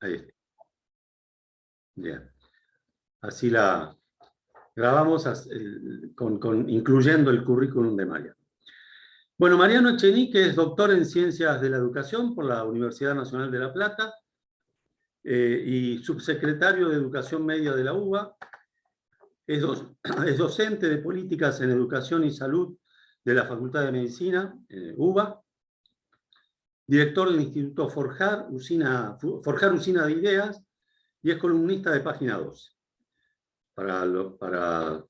Ahí está. Bien. Así la grabamos incluyendo el currículum de Mariano. Bueno, Mariano Echenique es doctor en Ciencias de la Educación por la Universidad Nacional de La Plata y subsecretario de Educación Media de la UBA. Es docente de Políticas en Educación y Salud de la Facultad de Medicina, UBA. Director del Instituto Forjar Usina de Ideas, y es columnista de Página 12. Para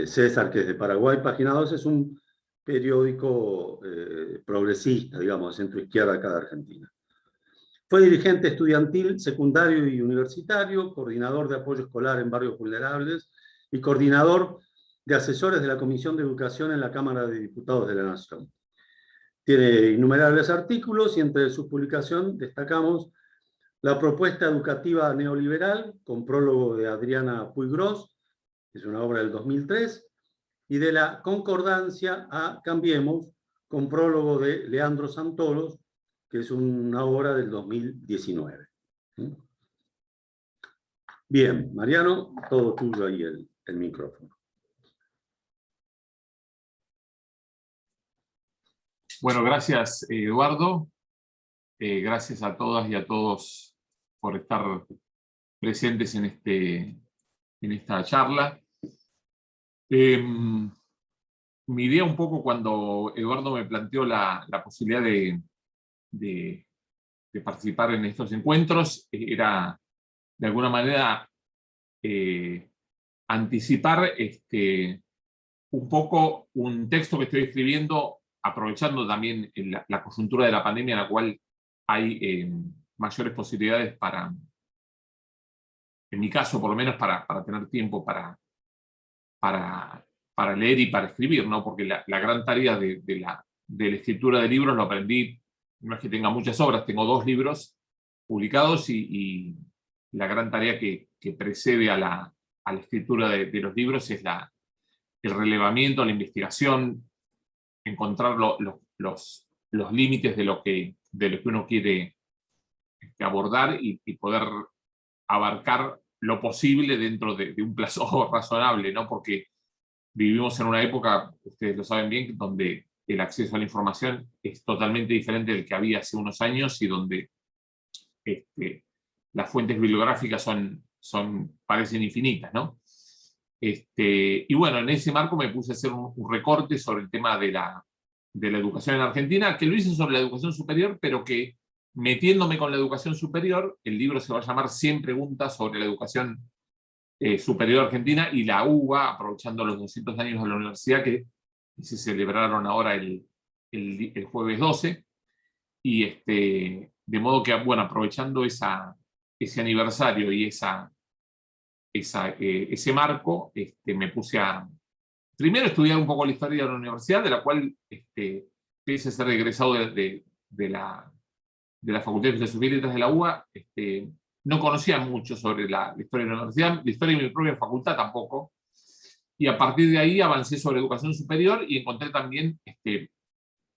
César, que es de Paraguay, Página 12 es un periódico progresista, digamos, de centro-izquierda acá de Argentina. Fue dirigente estudiantil, secundario y universitario, coordinador de apoyo escolar en barrios vulnerables y coordinador de asesores de la Comisión de Educación en la Cámara de Diputados de la Nación. Tiene innumerables artículos y entre sus publicaciones destacamos La propuesta educativa neoliberal, con prólogo de Adriana Puigros, que es una obra del 2003, y de la concordancia a Cambiemos, con prólogo de Leandro Santoros, que es una obra del 2019. Bien, Mariano, todo tuyo ahí el micrófono. Bueno, gracias, Eduardo. Gracias a todas y a todos por estar presentes en esta charla. Mi idea un poco cuando Eduardo me planteó la posibilidad de participar en estos encuentros era, de alguna manera, anticipar un poco un texto que estoy escribiendo, aprovechando también la coyuntura de la pandemia, en la cual hay mayores posibilidades para, en mi caso por lo menos, para tener tiempo para leer y para escribir, ¿no? Porque la gran tarea de la escritura de libros lo aprendí, no es que tenga muchas obras, tengo 2 libros publicados y la gran tarea que precede a la escritura de los libros es el relevamiento, la investigación, encontrar los límites de lo que uno quiere abordar y poder abarcar lo posible dentro de un plazo razonable, ¿no? Porque vivimos en una época, ustedes lo saben bien, donde el acceso a la información es totalmente diferente del que había hace unos años y donde las fuentes bibliográficas parecen infinitas, ¿no? Y bueno, en ese marco me puse a hacer un recorte sobre el tema de la educación en Argentina, que lo hice sobre la educación superior, pero que metiéndome con la educación superior, el libro se va a llamar 100 preguntas sobre la educación superior argentina, y la UBA, aprovechando los 200 años de la universidad que se celebraron ahora el jueves 12, y de modo que, bueno, aprovechando ese aniversario y ese marco, me puse a primero estudiar un poco la historia de la universidad, de la cual pese a ser egresado de la Facultad de Filosofía y Letras de la UBA, no conocía mucho sobre la historia de la universidad, la historia de mi propia facultad tampoco, y a partir de ahí avancé sobre educación superior y encontré también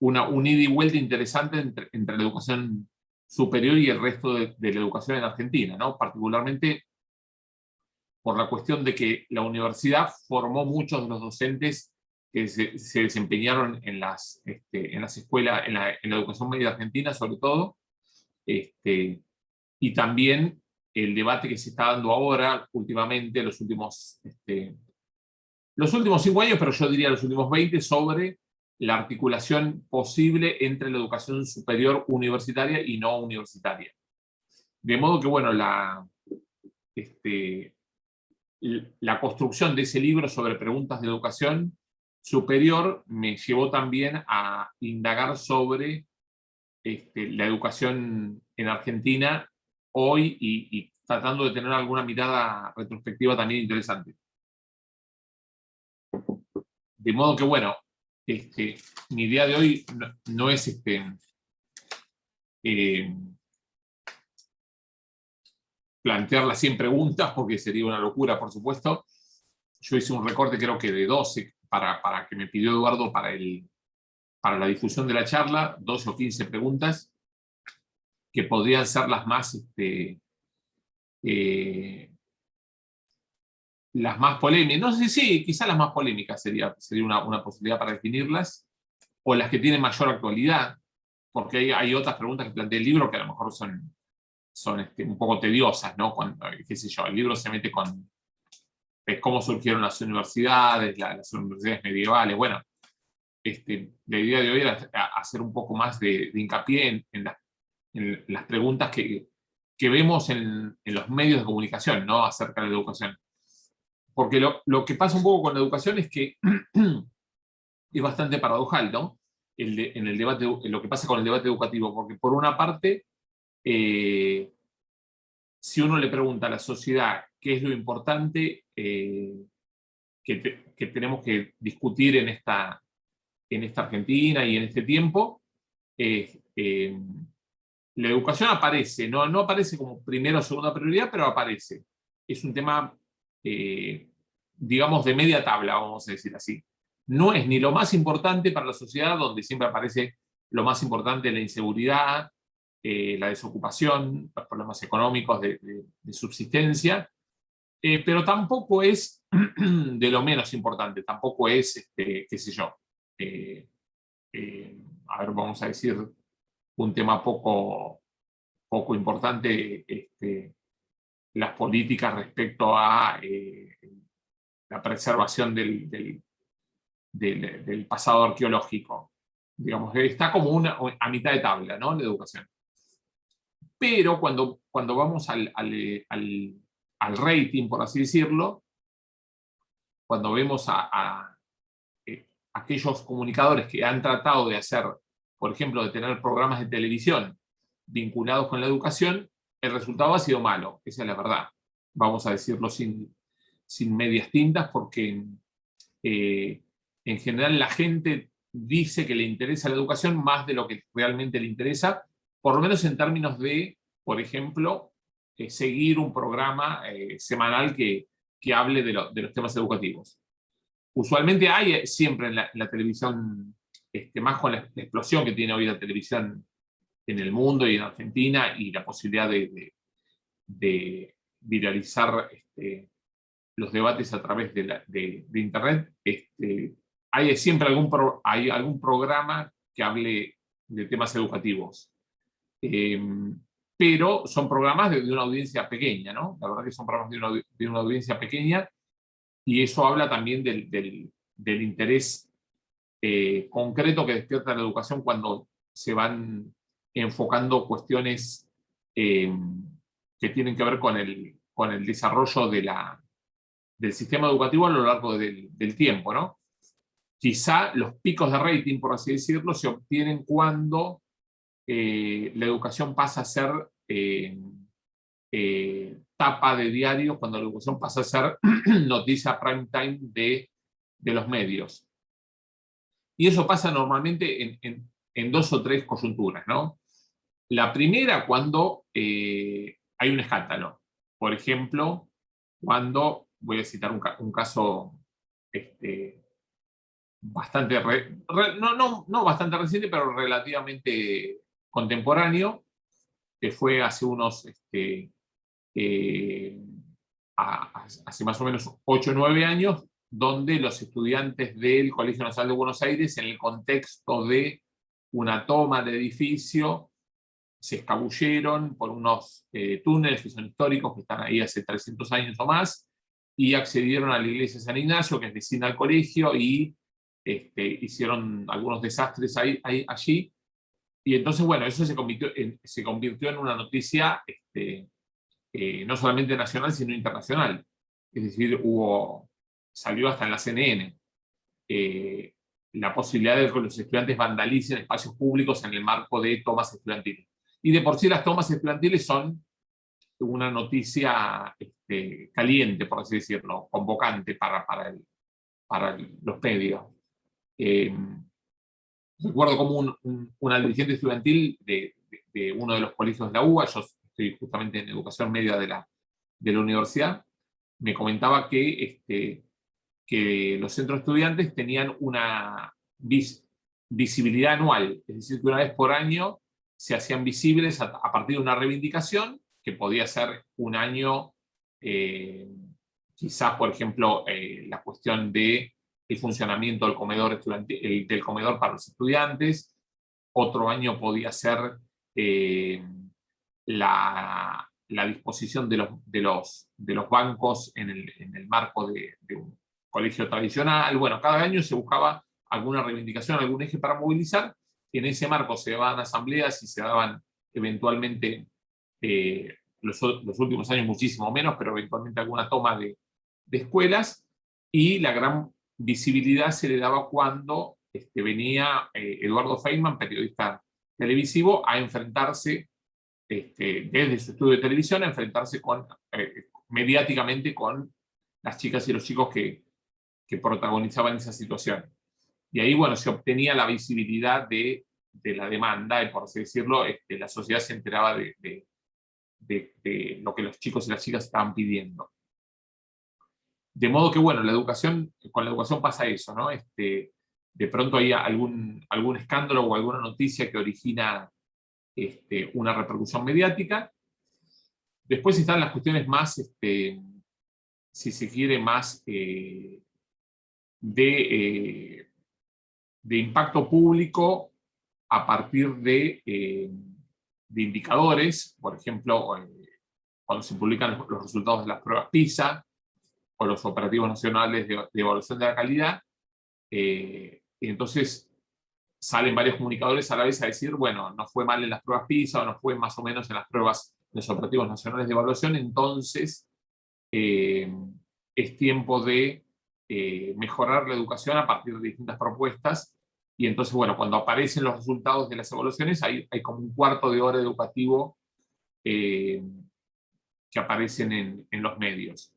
un ida y vuelta interesante entre la educación superior y el resto de la educación en Argentina, ¿no? Particularmente por la cuestión de que la universidad formó muchos de los docentes que se desempeñaron en las escuelas, en la educación media argentina sobre todo, y también el debate que se está dando ahora, últimamente, los últimos 5 años, pero yo diría los últimos 20, sobre la articulación posible entre la educación superior universitaria y no universitaria. De modo que, bueno, la construcción de ese libro sobre preguntas de educación superior me llevó también a indagar sobre la educación en Argentina hoy y tratando de tener alguna mirada retrospectiva también interesante. De modo que, bueno, mi idea de hoy no es plantear las 100 preguntas, porque sería una locura, por supuesto. Yo hice un recorte, creo que de 12, para que me pidió Eduardo para la difusión de la charla, 12 o 15 preguntas, que podrían ser las más polémicas. No sé si quizás las más polémicas sería una posibilidad para definirlas, o las que tienen mayor actualidad, porque hay otras preguntas que plantea el libro que a lo mejor son un poco tediosas, ¿no? Cuando, qué sé yo, el libro se mete con cómo surgieron las universidades, las universidades medievales. Bueno, la idea de hoy era hacer un poco más de hincapié en las preguntas que vemos en los medios de comunicación, ¿no? Acerca de la educación. Porque lo que pasa un poco con la educación es que es bastante paradojal, ¿no? En el debate, lo que pasa con el debate educativo, porque por una parte, si uno le pregunta a la sociedad qué es lo importante que tenemos que discutir en esta Argentina y en este tiempo, la educación aparece, no aparece como primera o segunda prioridad, pero aparece. Es un tema, digamos, de media tabla, vamos a decir así. No es ni lo más importante para la sociedad, donde siempre aparece lo más importante, la inseguridad, la desocupación, los problemas económicos de subsistencia, pero tampoco es de lo menos importante, tampoco es, qué sé yo, a ver, vamos a decir, un tema poco importante, las políticas respecto a la preservación del pasado arqueológico. Digamos, está como a mitad de tabla, ¿no? La educación. Pero cuando vamos al rating, por así decirlo, cuando vemos a aquellos comunicadores que han tratado de hacer, por ejemplo, de tener programas de televisión vinculados con la educación, el resultado ha sido malo, esa es la verdad. Vamos a decirlo sin medias tintas, porque en general la gente dice que le interesa la educación más de lo que realmente le interesa, por lo menos en términos de, por ejemplo, seguir un programa semanal que hable de los temas educativos. Usualmente hay siempre en la televisión, más con la explosión que tiene hoy la televisión en el mundo y en Argentina, y la posibilidad de viralizar los debates a través de Internet, hay siempre hay algún programa que hable de temas educativos. Pero son programas de una audiencia pequeña, ¿no? La verdad que son programas de una audiencia pequeña, y eso habla también del interés concreto que despierta la educación cuando se van enfocando cuestiones que tienen que ver con el desarrollo del sistema educativo a lo largo del tiempo, ¿no? Quizá los picos de rating, por así decirlo, se obtienen cuando la educación pasa a ser tapa de diarios, cuando la educación pasa a ser noticia prime time de los medios. Y eso pasa normalmente en dos o tres coyunturas, ¿no? La primera, cuando hay un escándalo. Por ejemplo, cuando, voy a citar un caso bastante, no bastante reciente, pero relativamente contemporáneo, que fue hace unos, hace más o menos 8 o 9 años, donde los estudiantes del Colegio Nacional de Buenos Aires, en el contexto de una toma de edificio, se escabulleron por unos túneles que son históricos, que están ahí hace 300 años o más, y accedieron a la iglesia de San Ignacio, que es vecina al colegio, y hicieron algunos desastres allí. Y entonces, bueno, eso se convirtió en una noticia no solamente nacional, sino internacional. Es decir, salió hasta en la CNN la posibilidad de que los estudiantes vandalicen espacios públicos en el marco de tomas estudiantiles. Y de por sí las tomas estudiantiles son una noticia caliente, por así decirlo, convocante para los medios. Recuerdo como una dirigente estudiantil de uno de los colegios de la UBA, yo estoy justamente en educación media de la universidad, me comentaba que los centros estudiantes tenían una visibilidad anual, es decir, que una vez por año se hacían visibles a partir de una reivindicación, que podía ser un año, quizás, por ejemplo, la cuestión del funcionamiento del comedor, del comedor para los estudiantes. Otro año podía ser la disposición de los bancos en el marco de un colegio tradicional. Bueno, cada año se buscaba alguna reivindicación, algún eje para movilizar. En ese marco se daban asambleas y se daban eventualmente, los últimos años muchísimo menos, pero eventualmente alguna toma de escuelas, y la gran visibilidad se le daba cuando venía Eduardo Feynman, periodista televisivo, a enfrentarse, desde su estudio de televisión, a enfrentarse mediáticamente con las chicas y los chicos que protagonizaban esa situación. Y ahí, bueno, se obtenía la visibilidad de la demanda, y por así decirlo, la sociedad se enteraba de lo que los chicos y las chicas estaban pidiendo. De modo que, bueno, con la educación pasa eso, ¿no? De pronto hay algún escándalo o alguna noticia que origina una repercusión mediática. Después están las cuestiones más, si se quiere, más de impacto público a partir de indicadores. Por ejemplo, cuando se publican los resultados de las pruebas PISA o los operativos nacionales de evaluación de la calidad, y entonces salen varios comunicadores a la vez a decir, bueno, no fue mal en las pruebas PISA o no fue más o menos en las pruebas de los operativos nacionales de evaluación, entonces es tiempo de mejorar la educación a partir de distintas propuestas. Y entonces, bueno, cuando aparecen los resultados de las evaluaciones, hay como un cuarto de hora educativo que aparecen en los medios.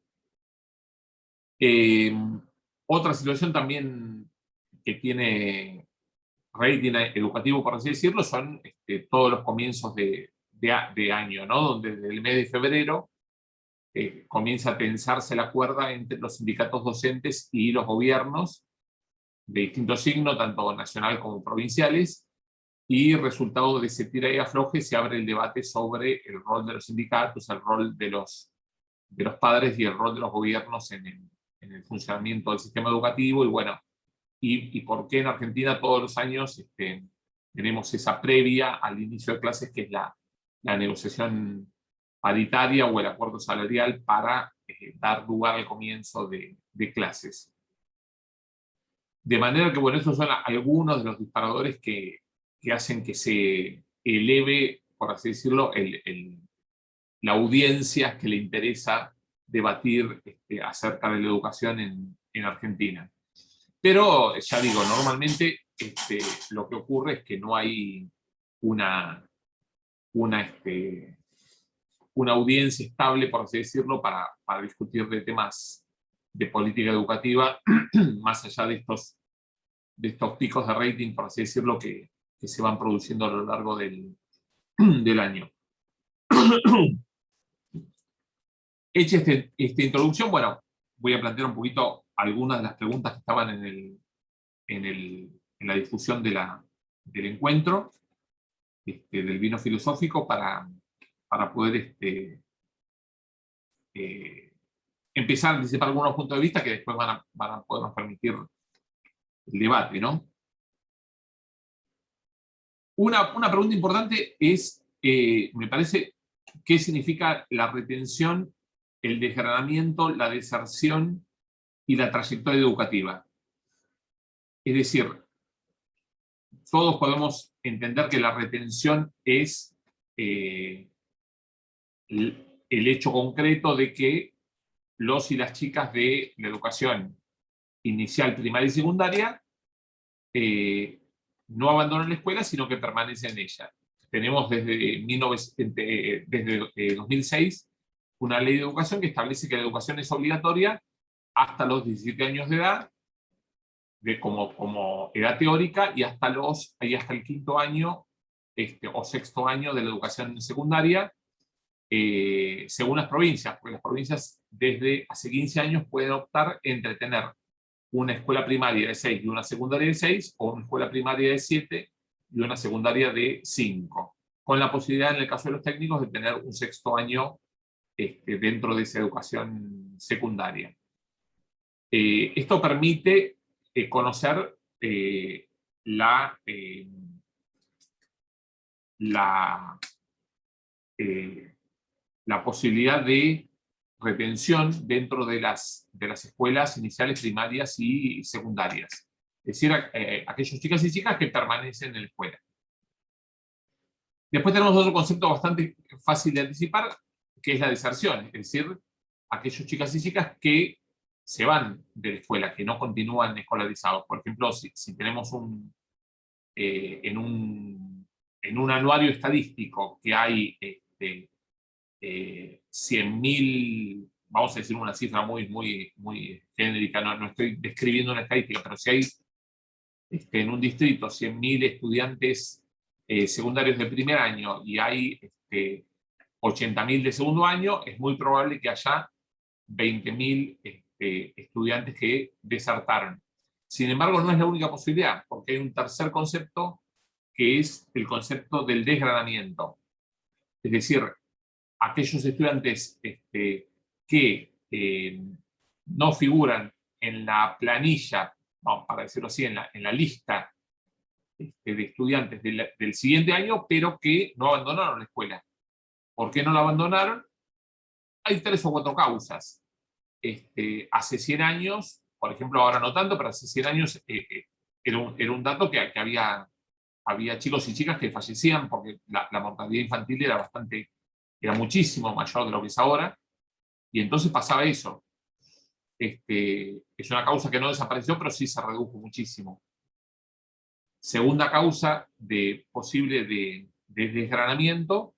Otra situación también que tiene rating educativo, por así decirlo, son todos los comienzos de año, ¿no? Donde desde el mes de febrero comienza a tensarse la cuerda entre los sindicatos docentes y los gobiernos de distinto signo, tanto nacional como provinciales, y resultado de ese tira y afloje se abre el debate sobre el rol de los sindicatos, el rol de los padres y el rol de los gobiernos en el funcionamiento del sistema educativo. Y bueno, y por qué en Argentina todos los años tenemos esa previa al inicio de clases, que es la negociación paritaria o el acuerdo salarial para dar lugar al comienzo de clases. De manera que, bueno, estos son algunos de los disparadores que hacen que se eleve, por así decirlo, la audiencia que le interesa debatir acerca de la educación en Argentina. Pero, ya digo, normalmente lo que ocurre es que no hay una audiencia estable, por así decirlo, para discutir de temas de política educativa, más allá de estos picos de rating, por así decirlo, que se van produciendo a lo largo del año. Hecha esta introducción, bueno, voy a plantear un poquito algunas de las preguntas que estaban en la discusión del encuentro, del vino filosófico, para poder empezar a anticipar algunos puntos de vista que después van a podernos permitir el debate, ¿no? Una pregunta importante es, me parece, ¿qué significa la retención, el desgranamiento, la deserción y la trayectoria educativa? Es decir, todos podemos entender que la retención es el hecho concreto de que los y las chicas de la educación inicial, primaria y secundaria no abandonan la escuela, sino que permanecen en ella. Tenemos desde 2006 una ley de educación que establece que la educación es obligatoria hasta los 17 años de edad, como edad teórica, y hasta el quinto año o sexto año de la educación secundaria, según las provincias, porque las provincias desde hace 15 años pueden optar entre tener una escuela primaria de 6 y una secundaria de 6, o una escuela primaria de 7 y una secundaria de 5. con la posibilidad, en el caso de los técnicos, de tener un sexto año dentro de esa educación secundaria. Esto permite conocer la posibilidad de retención dentro de las escuelas iniciales, primarias y secundarias. Es decir, aquellos chicas y chicas que permanecen en la escuela. Después tenemos otro concepto bastante fácil de anticipar, que es la deserción. Es decir, aquellos chicas y chicas que se van de la escuela, que no continúan escolarizados. Por ejemplo, si tenemos en un anuario estadístico que hay 100.000, vamos a decir una cifra muy genérica, no estoy describiendo una estadística, pero si hay en un distrito 100.000 estudiantes secundarios de primer año y hay 80.000 de segundo año, es muy probable que haya 20.000 estudiantes que desertaron. Sin embargo, no es la única posibilidad, porque hay un tercer concepto, que es el concepto del desgranamiento. Es decir, aquellos estudiantes que no figuran en la planilla, vamos, para decirlo así, en la lista de estudiantes del siguiente año, pero que no abandonaron la escuela. ¿Por qué no la abandonaron? Hay 3 o 4 causas. Hace 100 años, por ejemplo, ahora no tanto, pero hace 100 años era un dato que había chicos y chicas que fallecían porque la mortalidad infantil era muchísimo mayor de lo que es ahora, y entonces pasaba eso. Es una causa que no desapareció, pero sí se redujo muchísimo. Segunda causa posible de desgranamiento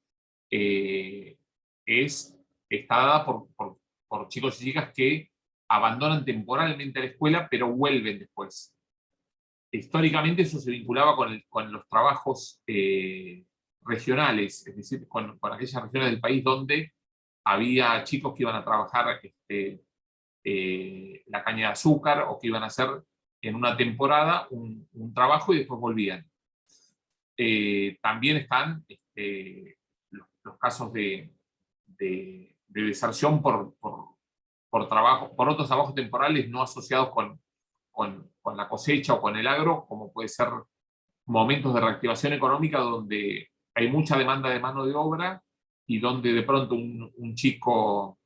está dada por chicos y chicas que abandonan temporalmente la escuela, pero vuelven después. Históricamente eso se vinculaba con los trabajos regionales, es decir, con aquellas regiones del país donde había chicos que iban a trabajar la caña de azúcar, o que iban a hacer en una temporada un trabajo y después volvían. También están los casos de deserción por otros trabajos temporales no asociados con la cosecha o con el agro, como puede ser momentos de reactivación económica donde hay mucha demanda de mano de obra y donde de pronto un chico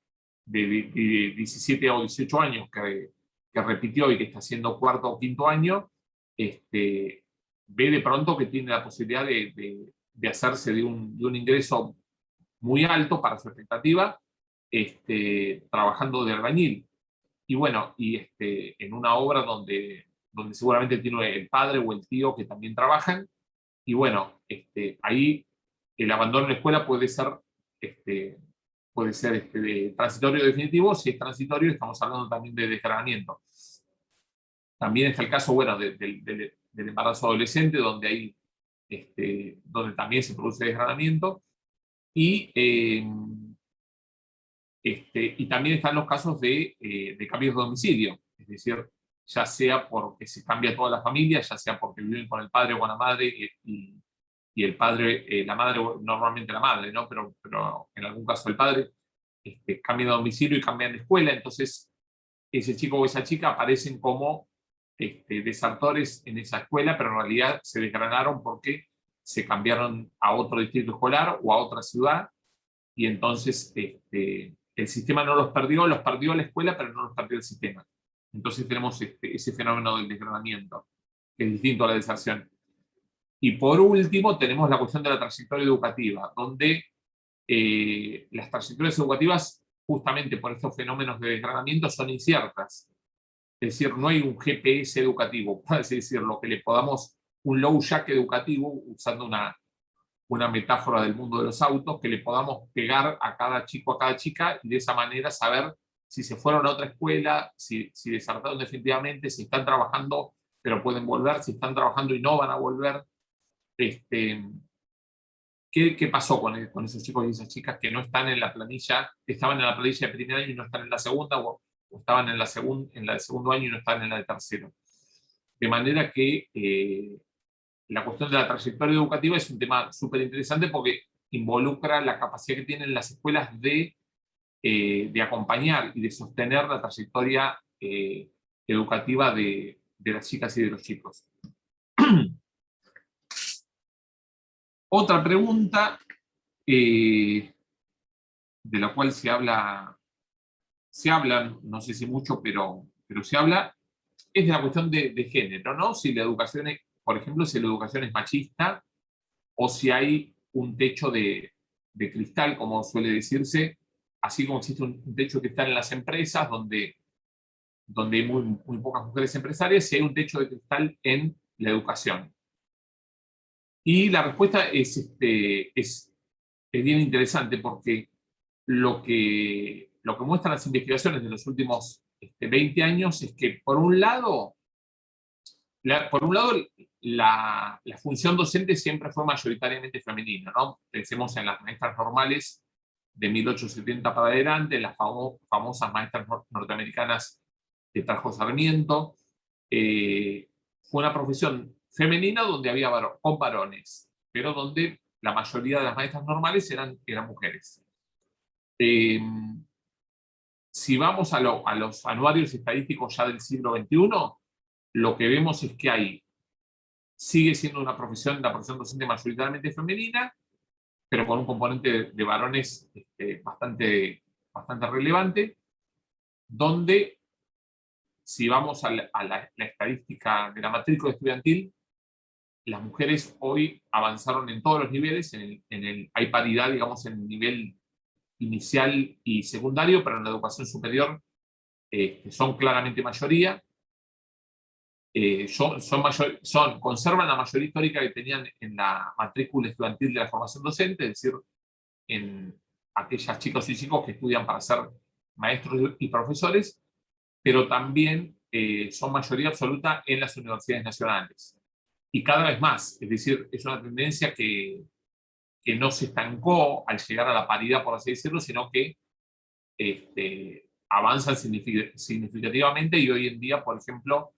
de 17 o 18 años que repitió y que está haciendo cuarto o quinto año, ve de pronto que tiene la posibilidad de hacerse de un ingreso muy alto para su expectativa, trabajando de albañil. Y bueno, en una obra donde seguramente tiene el padre o el tío que también trabajan, y bueno, ahí el abandono de la escuela puede ser transitorio o definitivo. Si es transitorio, estamos hablando también de desgranamiento. También está el caso, bueno, del embarazo adolescente, donde también se produce desgranamiento. Y también están los casos de cambios de domicilio, es decir, ya sea porque se cambia toda la familia, ya sea porque viven con el padre o con la madre, y el padre, la madre, normalmente la madre, ¿no? Pero en algún caso el padre cambia de domicilio y cambian de escuela. Entonces ese chico o esa chica aparecen como desertores en esa escuela, pero en realidad se desgranaron porque se cambiaron a otro distrito escolar o a otra ciudad, y entonces el sistema no los perdió la escuela, pero no los perdió el sistema. Entonces tenemos ese fenómeno del desgranamiento, que es distinto a la deserción. Y por último tenemos la cuestión de la trayectoria educativa, donde las trayectorias educativas, justamente por estos fenómenos de desgranamiento, son inciertas. Es decir, no hay un GPS educativo, por así decirlo, que le podamos, un low jack educativo, usando una metáfora del mundo de los autos, que le podamos pegar a cada chico, a cada chica, y de esa manera saber si se fueron a otra escuela, si desertaron definitivamente, si están trabajando pero pueden volver, si están trabajando y no van a volver. ¿Qué pasó con esos chicos y esas chicas que no están en la planilla, que estaban en la planilla de primer año y no están en la segunda, o estaban en la de segundo año y no están en la de tercero? De manera que la cuestión de la trayectoria educativa es un tema súper interesante porque involucra la capacidad que tienen las escuelas de acompañar y de sostener la trayectoria educativa de las chicas y de los chicos. Otra pregunta de la cual se habla, no sé si mucho, pero se habla, es de la cuestión de género, ¿no? Si la educación es, por ejemplo, si la educación es machista o si hay un techo de cristal, como suele decirse, así como existe un techo de cristal en las empresas, donde hay muy pocas mujeres empresarias, si hay un techo de cristal en la educación. Y la respuesta es bien interesante porque lo que muestran las investigaciones de los últimos 20 años es que, por un lado, la función docente siempre fue mayoritariamente femenina, ¿no? Pensemos en las maestras normales de 1870 para adelante, las famosas maestras norteamericanas que trajo Sarmiento. Fue una profesión femenina donde había con varones, pero donde la mayoría de las maestras normales eran mujeres. Si vamos a los anuarios estadísticos ya del siglo XXI, lo que vemos es que sigue siendo la profesión docente mayoritariamente femenina, pero con un componente de varones bastante relevante, donde, si vamos a la estadística de la matrícula estudiantil, las mujeres hoy avanzaron en todos los niveles, hay paridad, digamos, en el nivel inicial y secundario, pero en la educación superior son claramente mayoría. Conservan la mayoría histórica que tenían en la matrícula estudiantil de la formación docente, es decir, en aquellas chicas y chicos que estudian para ser maestros y profesores, pero también son mayoría absoluta en las universidades nacionales. Y cada vez más, es decir, es una tendencia que no se estancó al llegar a la paridad, por así decirlo, sino que avanzan significativamente, y hoy en día, por ejemplo,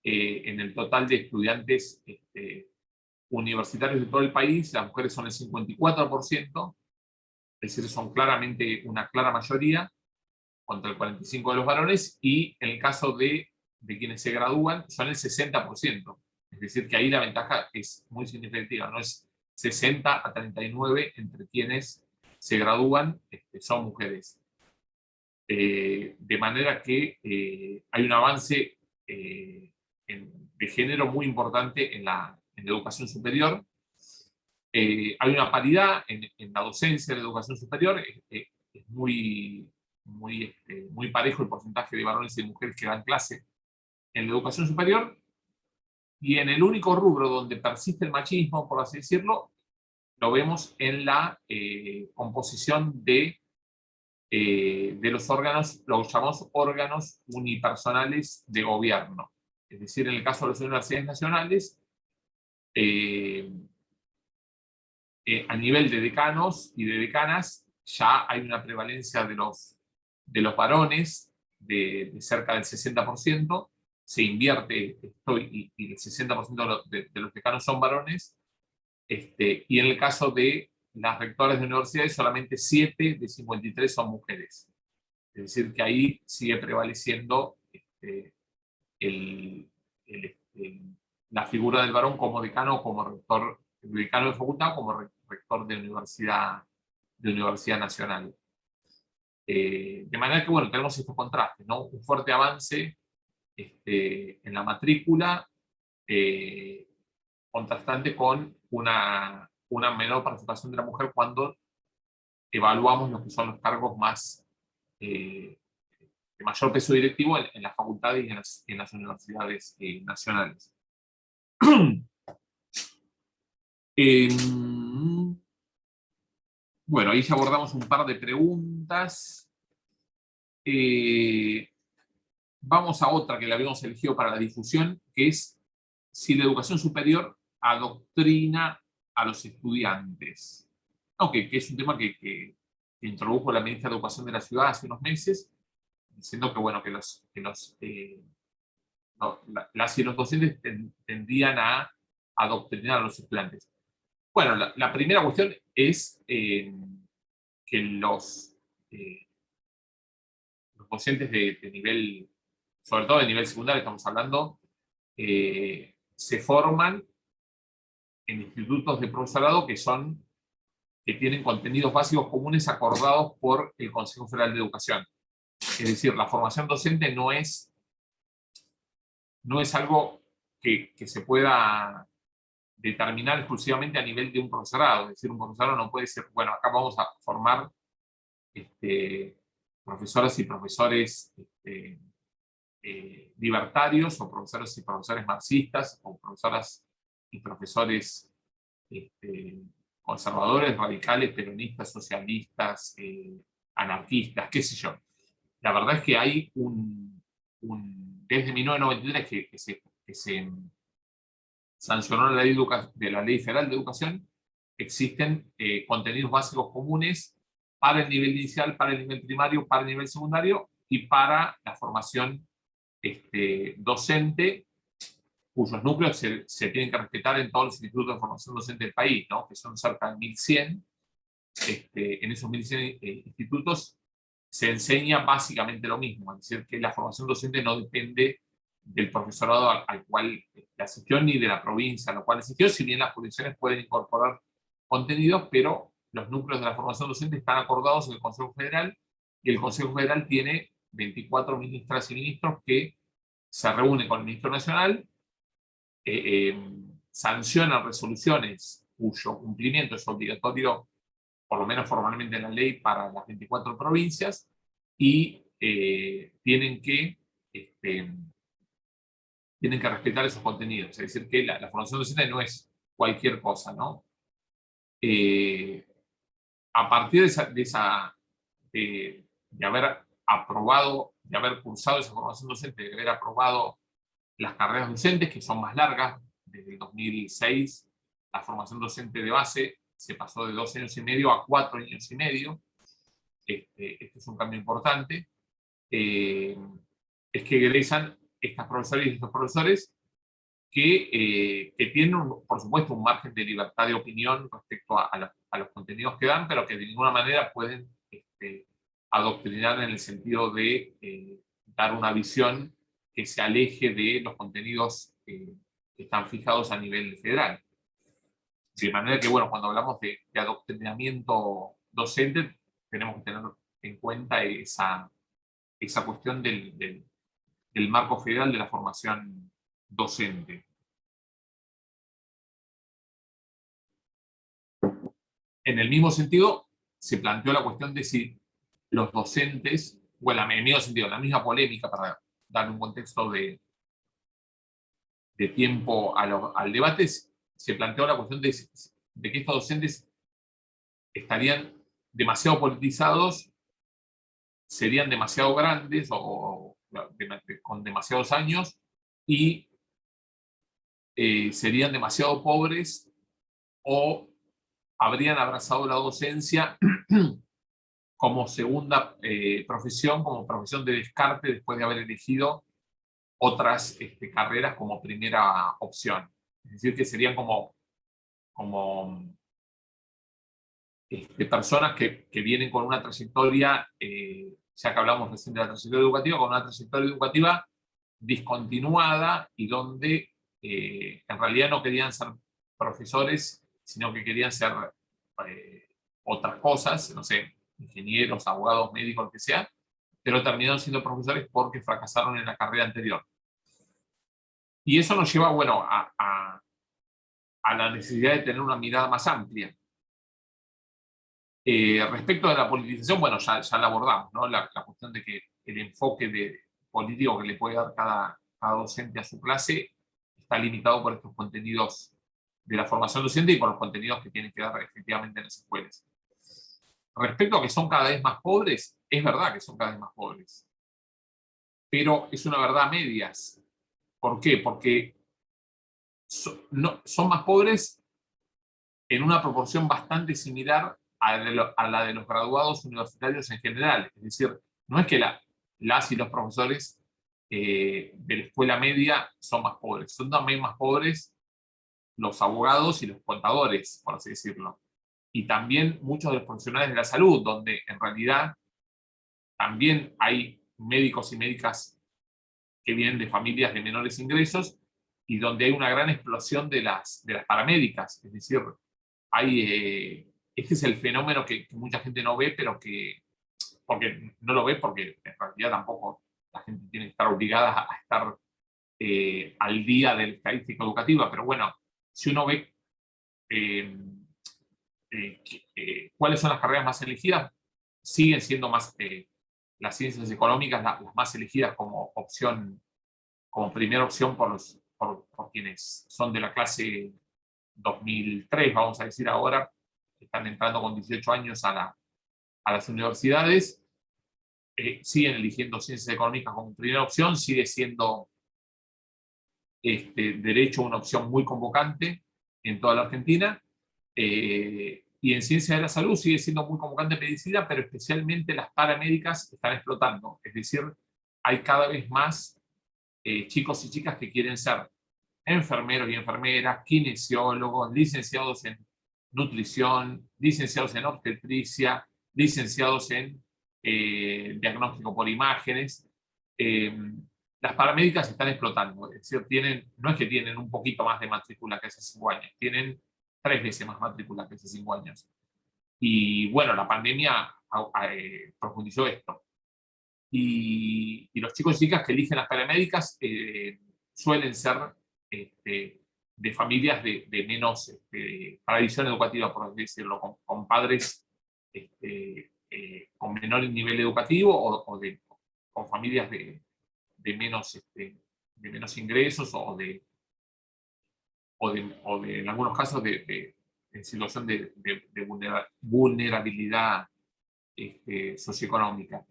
en el total de estudiantes universitarios de todo el país, las mujeres son el 54%, es decir, son claramente una clara mayoría, contra el 45% de los varones, y en el caso de quienes se gradúan, son el 60%. Es decir, que ahí la ventaja es muy significativa, no es 60-39 entre quienes se gradúan, son mujeres. De manera que hay un avance de género muy importante en la educación superior. Hay una paridad en la docencia de la educación superior, es muy parejo el porcentaje de varones y de mujeres que dan clase en la educación superior, y en el único rubro donde persiste el machismo, por así decirlo, lo vemos en la composición de los órganos, los llamados órganos unipersonales de gobierno. Es decir, en el caso de las universidades nacionales, a nivel de decanos y de decanas, ya hay una prevalencia de los varones de cerca del 60%, se invierte esto, y el 60% de los decanos son varones, y en el caso de las rectoras de universidades, solamente 7 de 53 son mujeres. Es decir, que ahí sigue prevaleciendo la figura del varón como decano, como rector, decano de facultad, como rector de universidad nacional. De manera que, bueno, tenemos estos contrastes, ¿no? Un fuerte avance en la matrícula, contrastante con una menor participación de la mujer cuando evaluamos lo que son los cargos más de mayor peso directivo en las facultades y en las universidades nacionales. Bueno, ahí ya abordamos un par de preguntas. Vamos a otra que la habíamos elegido para la difusión, que es si la educación superior adoctrina a los estudiantes. Que es un tema que introdujo la ministra de Educación de la ciudad hace unos meses, diciendo que, bueno, que las y los docentes tendrían a adoctrinar a los estudiantes? Bueno, la primera cuestión es que los docentes de nivel, sobre todo de nivel secundario, estamos hablando, se forman en institutos de profesorado que tienen contenidos básicos comunes acordados por el Consejo Federal de Educación. Es decir, la formación docente no es algo que se pueda determinar exclusivamente a nivel de un profesorado. Es decir, un profesorado no puede ser, bueno, acá vamos a formar profesoras y profesores libertarios, o profesores y profesores marxistas, o profesoras y profesores conservadores, radicales, peronistas, socialistas, anarquistas, qué sé yo. La verdad es que hay desde 1993 que se sancionó la ley de la Ley Federal de Educación, existen contenidos básicos comunes para el nivel inicial, para el nivel primario, para el nivel secundario y para la formación docente, cuyos núcleos se tienen que respetar en todos los institutos de formación docente del país, ¿no? Que son cerca de 1.100. En esos 1.100 institutos se enseña básicamente lo mismo, es decir, que la formación docente no depende del profesorado al cual asistió ni de la provincia a la cual asistió, si bien las jurisdicciones pueden incorporar contenidos, pero los núcleos de la formación docente están acordados en el Consejo Federal, y el Consejo Federal tiene 24 ministras y ministros que se reúnen con el Ministro Nacional, sancionan resoluciones cuyo cumplimiento es obligatorio, por lo menos formalmente en la ley, para las 24 provincias, y tienen que respetar esos contenidos. Es decir, que la formación docente no es cualquier cosa, ¿no? A partir de haber aprobado, de haber cursado esa formación docente, de haber aprobado las carreras docentes, que son más largas, desde el 2006, la formación docente de base se pasó de 2 años y medio a 4 años y medio. Este es un cambio importante. Es que egresan estas profesoras y estos profesores que tienen, por supuesto, un margen de libertad de opinión respecto a los contenidos que dan, pero que de ninguna manera pueden adoctrinar en el sentido de dar una visión que se aleje de los contenidos que están fijados a nivel federal. De manera que, bueno, cuando hablamos de adoctrinamiento docente, tenemos que tener en cuenta esa cuestión del marco federal de la formación docente. En el mismo sentido, se planteó la cuestión de si los docentes, bueno, en el mismo sentido, la misma polémica, para dar un contexto de tiempo al debate, se planteó la cuestión de que estos docentes estarían demasiado politizados, serían demasiado grandes o con demasiados años, y serían demasiado pobres, o habrían abrazado la docencia como segunda profesión, como profesión de descarte después de haber elegido otras carreras como primera opción. Es decir, que serían como personas que vienen con una trayectoria, ya que hablamos recién de la trayectoria educativa, con una trayectoria educativa discontinuada, y donde en realidad no querían ser profesores, sino que querían ser otras cosas, no sé, ingenieros, abogados, médicos, lo que sea, pero terminaron siendo profesores porque fracasaron en la carrera anterior. Y eso nos lleva, bueno, a la necesidad de tener una mirada más amplia. Respecto de la politización, bueno, ya la abordamos, ¿no? La cuestión de que el enfoque político que le puede dar cada docente a su clase está limitado por estos contenidos de la formación docente y por los contenidos que tienen que dar efectivamente en las escuelas. Respecto a que son cada vez más pobres, es verdad que son cada vez más pobres, pero es una verdad a medias. ¿Por qué? Porque son más pobres en una proporción bastante similar a la de los graduados universitarios en general. Es decir, no es que las y los profesores de la escuela media son más pobres, son también más pobres los abogados y los contadores, por así decirlo. Y también muchos de los profesionales de la salud, donde en realidad también hay médicos y médicas que vienen de familias de menores ingresos y donde hay una gran explosión de las paramédicas. Es decir, este es el fenómeno que mucha gente no ve, pero porque no lo ve porque en realidad tampoco la gente tiene que estar obligada a estar al día de la estadística educativa, pero bueno, si uno ve cuáles son las carreras más elegidas, siguen siendo más las ciencias económicas las más elegidas como opción, como primera opción por quienes son de la clase 2003, vamos a decir ahora, que están entrando con 18 años a las universidades. Siguen eligiendo ciencias económicas como primera opción, sigue siendo derecho una opción muy convocante en toda la Argentina, y en ciencia de la salud sigue siendo muy convocante medicina, pero especialmente las paramédicas están explotando, es decir, hay cada vez más chicos y chicas que quieren ser enfermeros y enfermeras, kinesiólogos, licenciados en nutrición, licenciados en obstetricia, licenciados en diagnóstico por imágenes. Las paramédicas están explotando, es decir, no es que tienen un poquito más de matrícula que hace 5 años, tienen 3 veces más matrícula que hace 5 años. Y bueno, la pandemia profundizó esto. Y los chicos y chicas que eligen las paramédicas suelen ser de familias de menos tradición educativa, por así decirlo, con padres con menor nivel educativo o con familias de menos ingresos o en algunos casos de situación de vulnerabilidad socioeconómica.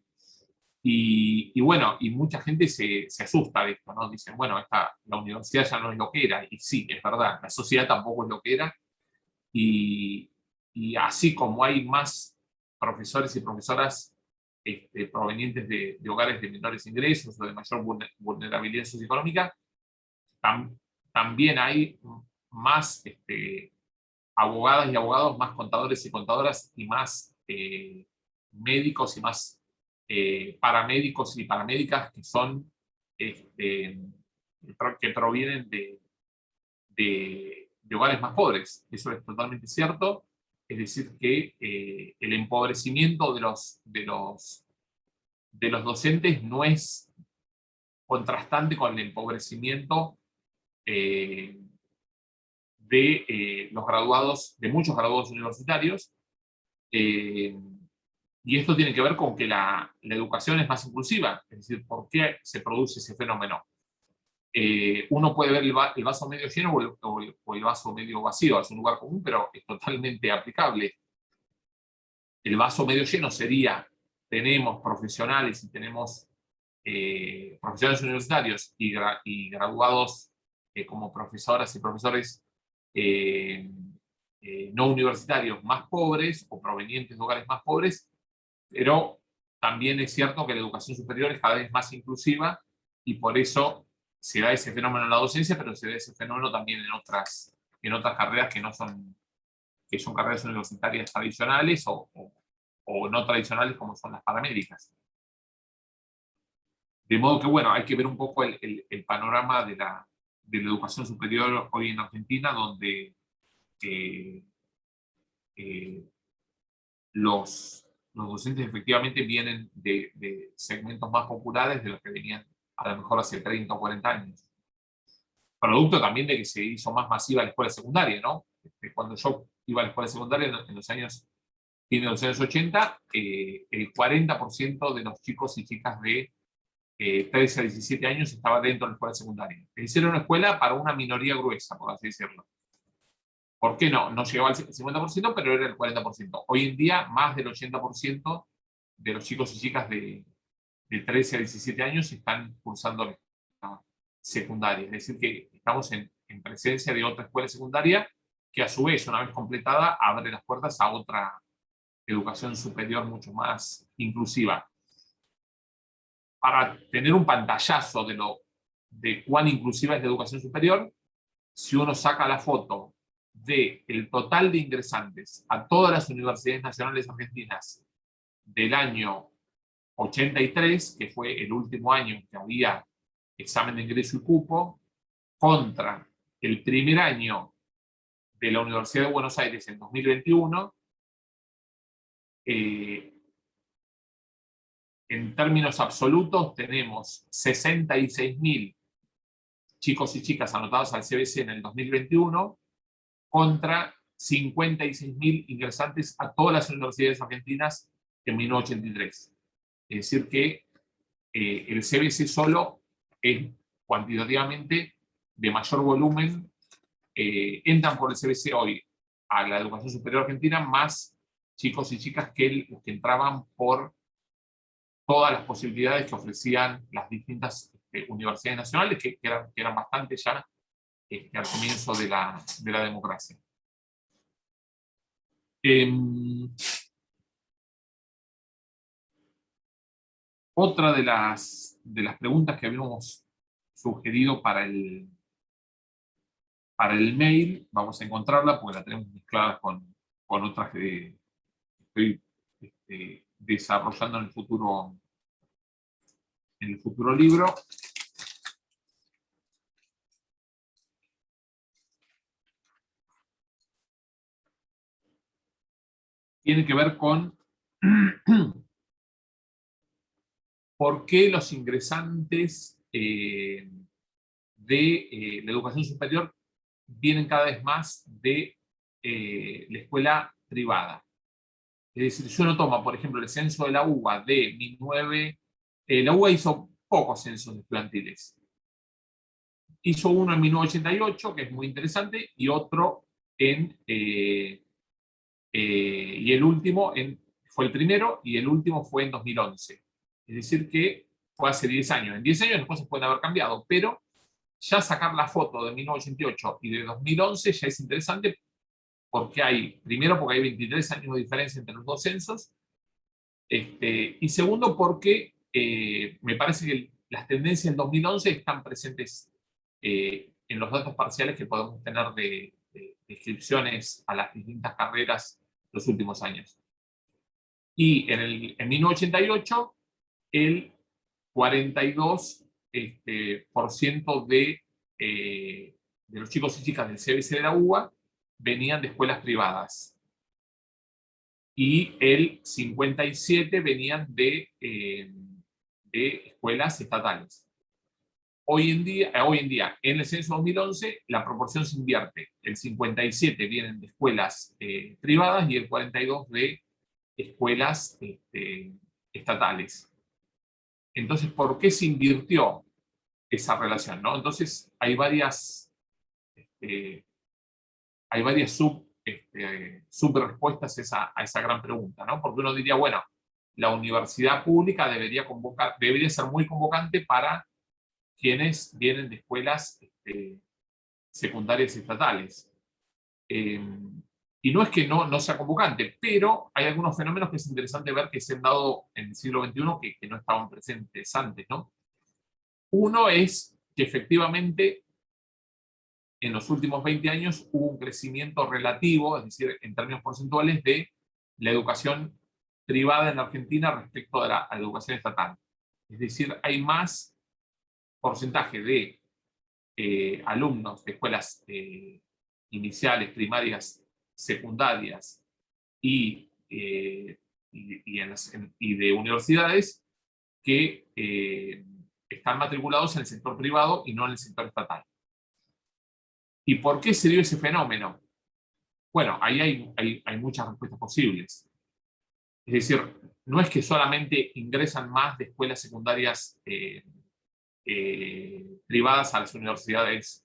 Y bueno, y mucha gente se asusta de esto, ¿no? Dicen, bueno, la universidad ya no es lo que era, y sí, es verdad, la sociedad tampoco es lo que era, y así como hay más profesores y profesoras provenientes de hogares de menores ingresos o de mayor vulnerabilidad socioeconómica, también hay más abogadas y abogados, más contadores y contadoras, y más médicos y más paramédicos y paramédicas que son que provienen de hogares más pobres. Eso es totalmente cierto. Es decir, que el empobrecimiento de los docentes no es contrastante con el empobrecimiento de los graduados, de muchos graduados universitarios. Y esto tiene que ver con que la educación es más inclusiva. Es decir, ¿por qué se produce ese fenómeno? Uno puede ver el vaso medio lleno o el vaso medio vacío, es un lugar común, pero es totalmente aplicable. El vaso medio lleno sería, tenemos profesionales y tenemos profesionales universitarios y graduados como profesoras y profesores no universitarios más pobres o provenientes de hogares más pobres, pero también es cierto que la educación superior es cada vez más inclusiva y por eso se da ese fenómeno en la docencia, pero se da ese fenómeno también en otras carreras que son carreras universitarias tradicionales o no tradicionales como son las paramédicas. De modo que, bueno, hay que ver un poco el panorama de la educación superior hoy en Argentina, donde los docentes efectivamente vienen de segmentos más populares de los que venían a lo mejor hace 30 o 40 años. Producto también de que se hizo más masiva la escuela secundaria, ¿no? Cuando yo iba a la escuela secundaria en los años, fines de los años 80, el 40% de los chicos y chicas de 13 a 17 años estaba dentro de la escuela secundaria. Es decir, era una escuela para una minoría gruesa, por así decirlo. ¿Por qué no? No llegaba al 50%, pero era el 40%. Hoy en día, más del 80% de los chicos y chicas de 13 a 17 años están cursando la secundaria. Es decir, que estamos en presencia de otra escuela secundaria que a su vez, una vez completada, abre las puertas a otra educación superior mucho más inclusiva. Para tener un pantallazo de cuán inclusiva es la educación superior, si uno saca la foto del total de ingresantes a todas las universidades nacionales argentinas del año 83, que fue el último año que había examen de ingreso y cupo, contra el primer año de la Universidad de Buenos Aires en 2021, en términos absolutos tenemos 66.000 chicos y chicas anotados al CBC en el 2021 contra 56.000 ingresantes a todas las universidades argentinas en 1983. Es decir que el CBC solo es cuantitativamente de mayor volumen, entran por el CBC hoy a la educación superior argentina más chicos y chicas que los que entraban por todas las posibilidades que ofrecían las distintas universidades nacionales, que eran bastante ya al comienzo de la democracia. Otra de las preguntas que habíamos sugerido para el mail, vamos a encontrarla porque la tenemos mezclada con otras que estoy desarrollando en el futuro libro. Tiene que ver con por qué los ingresantes de la educación superior vienen cada vez más de la escuela privada. Es decir, si uno toma, por ejemplo, el censo de la UBA de 19... la UBA hizo pocos censos estudiantiles. Hizo uno en 1988, que es muy interesante, y otro y el último fue el primero, y el último fue en 2011. Es decir, que fue hace 10 años. En 10 años las cosas pueden haber cambiado, pero ya sacar la foto de 1988 y de 2011 ya es interesante primero porque hay 23 años de diferencia entre los dos censos, y segundo porque me parece que las tendencias del 2011 están presentes en los datos parciales que podemos tener de inscripciones a las distintas carreras los últimos años. Y en 1988, el 42% de los chicos y chicas del CBC de la UBA venían de escuelas privadas. Y el 57% venían de escuelas estatales. Hoy en día, en el censo 2011, la proporción se invierte. El 57% vienen de escuelas privadas y el 42% de escuelas estatales. Entonces, ¿por qué se invirtió esa relación, ¿no? Entonces, hay varias subrespuestas a esa gran pregunta, ¿no? Porque uno diría, bueno, la universidad pública debería ser muy convocante para quienes vienen de escuelas secundarias estatales. Y no es que no sea convocante, pero hay algunos fenómenos que es interesante ver que se han dado en el siglo XXI que no estaban presentes antes, ¿no? Uno es que efectivamente en los últimos 20 años hubo un crecimiento relativo, es decir, en términos porcentuales, de la educación privada en Argentina respecto a la educación estatal. Es decir, hay más porcentaje de alumnos de escuelas iniciales, primarias, secundarias y de universidades que están matriculados en el sector privado y no en el sector estatal. ¿Y por qué se dio ese fenómeno? Bueno, ahí hay muchas respuestas posibles. Es decir, no es que solamente ingresan más de escuelas secundarias privadas a las universidades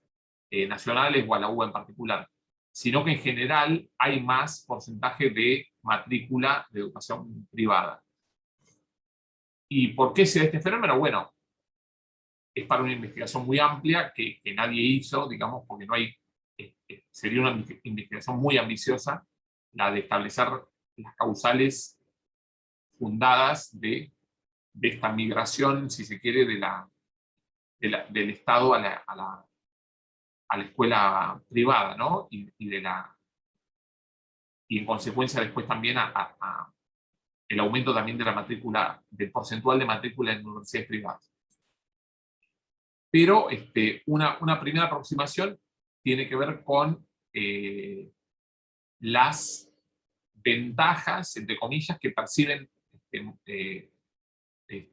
nacionales o a la UBA en particular, sino que en general hay más porcentaje de matrícula de educación privada. ¿Y por qué se da este fenómeno? Bueno, es para una investigación muy amplia que nadie hizo, digamos, porque no hay, sería una investigación muy ambiciosa la de establecer las causales fundadas de esta migración, si se quiere, del Estado a la escuela privada, ¿no? Y en consecuencia después también el aumento también de la matrícula, del porcentual de matrícula en universidades privadas. Pero una primera aproximación tiene que ver con las ventajas, entre comillas, que perciben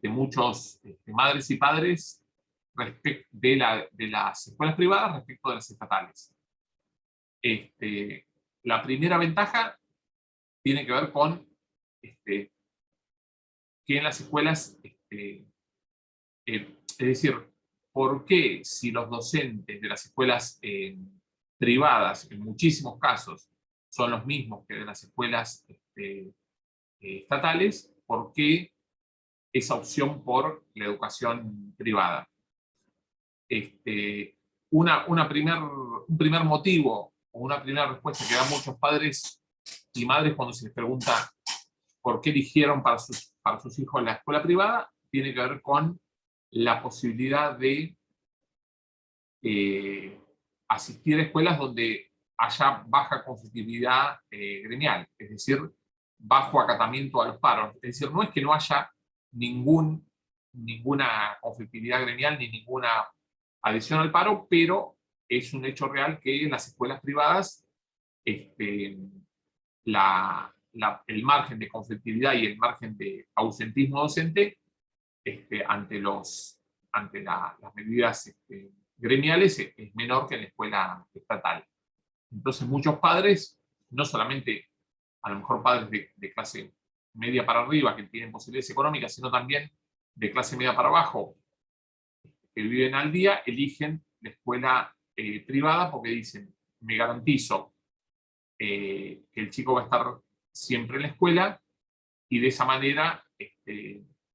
muchos madres y padres de las escuelas privadas respecto de las estatales. La primera ventaja tiene que ver con que en las escuelas, es decir, ¿por qué si los docentes de las escuelas privadas, en muchísimos casos, son los mismos que de las escuelas estatales, por qué esa opción por la educación privada? Un primer motivo o una primera respuesta que dan muchos padres y madres cuando se les pregunta por qué eligieron para sus hijos la escuela privada, tiene que ver con la posibilidad de asistir a escuelas donde haya baja conflictividad gremial, es decir, bajo acatamiento a los paros. Es decir, no es que no haya ninguna conflictividad gremial ni ninguna adhesión al paro, pero es un hecho real que en las escuelas privadas el margen de conflictividad y el margen de ausentismo docente ante las medidas gremiales es menor que en la escuela estatal. Entonces muchos padres, no solamente a lo mejor padres de clase media para arriba que tienen posibilidades económicas, sino también de clase media para abajo, que viven al día, eligen la escuela privada porque dicen, me garantizo que el chico va a estar siempre en la escuela y de esa manera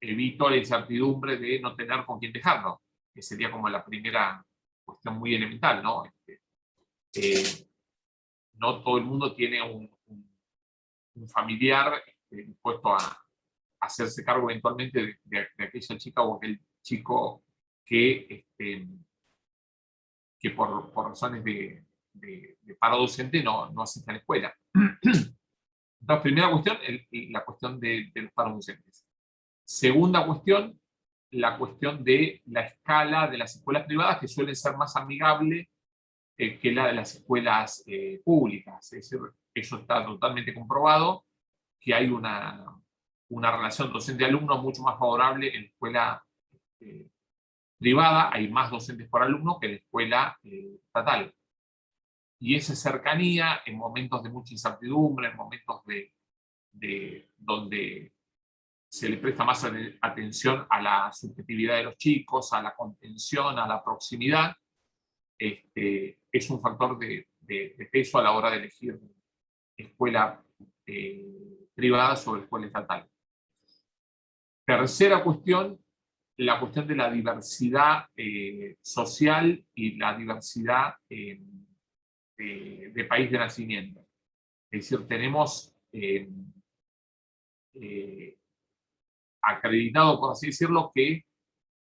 evito la incertidumbre de no tener con quién dejarlo, que sería como la primera cuestión muy elemental, ¿no? No todo el mundo tiene un familiar dispuesto a hacerse cargo eventualmente de aquella chica o aquel chico que por razones de paro docente no asiste a la escuela. Entonces, primera cuestión, la cuestión de los paros docentes. Segunda cuestión, la cuestión de la escala de las escuelas privadas, que suelen ser más amigable que la de las escuelas públicas. Es decir, eso está totalmente comprobado, que hay una relación docente-alumno mucho más favorable en la escuela privada, hay más docentes por alumno que en la escuela estatal. Y esa cercanía en momentos de mucha incertidumbre, en momentos donde se le presta más atención a la subjetividad de los chicos, a la contención, a la proximidad, es un factor de peso a la hora de elegir escuela privada sobre escuela estatal. Tercera cuestión, la cuestión de la diversidad social y la diversidad de país de nacimiento. Es decir, tenemos acreditado, por así decirlo, que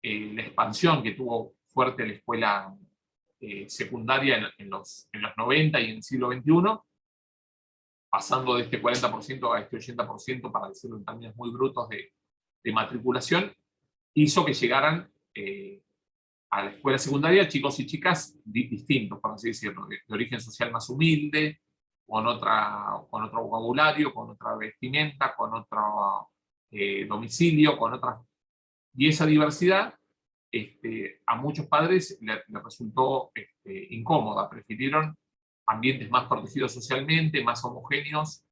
la expansión que tuvo fuerte la escuela secundaria en los 90 y en el siglo XXI, pasando de este 40% a este 80%, para decirlo en términos muy brutos, de matriculación, hizo que llegaran a la escuela secundaria chicos y chicas distintos, por así decirlo, de origen social más humilde, con otro vocabulario, con otra vestimenta, con otro domicilio, con otras. Y esa diversidad a muchos padres le resultó incómoda, prefirieron ambientes más protegidos socialmente, más homogéneos,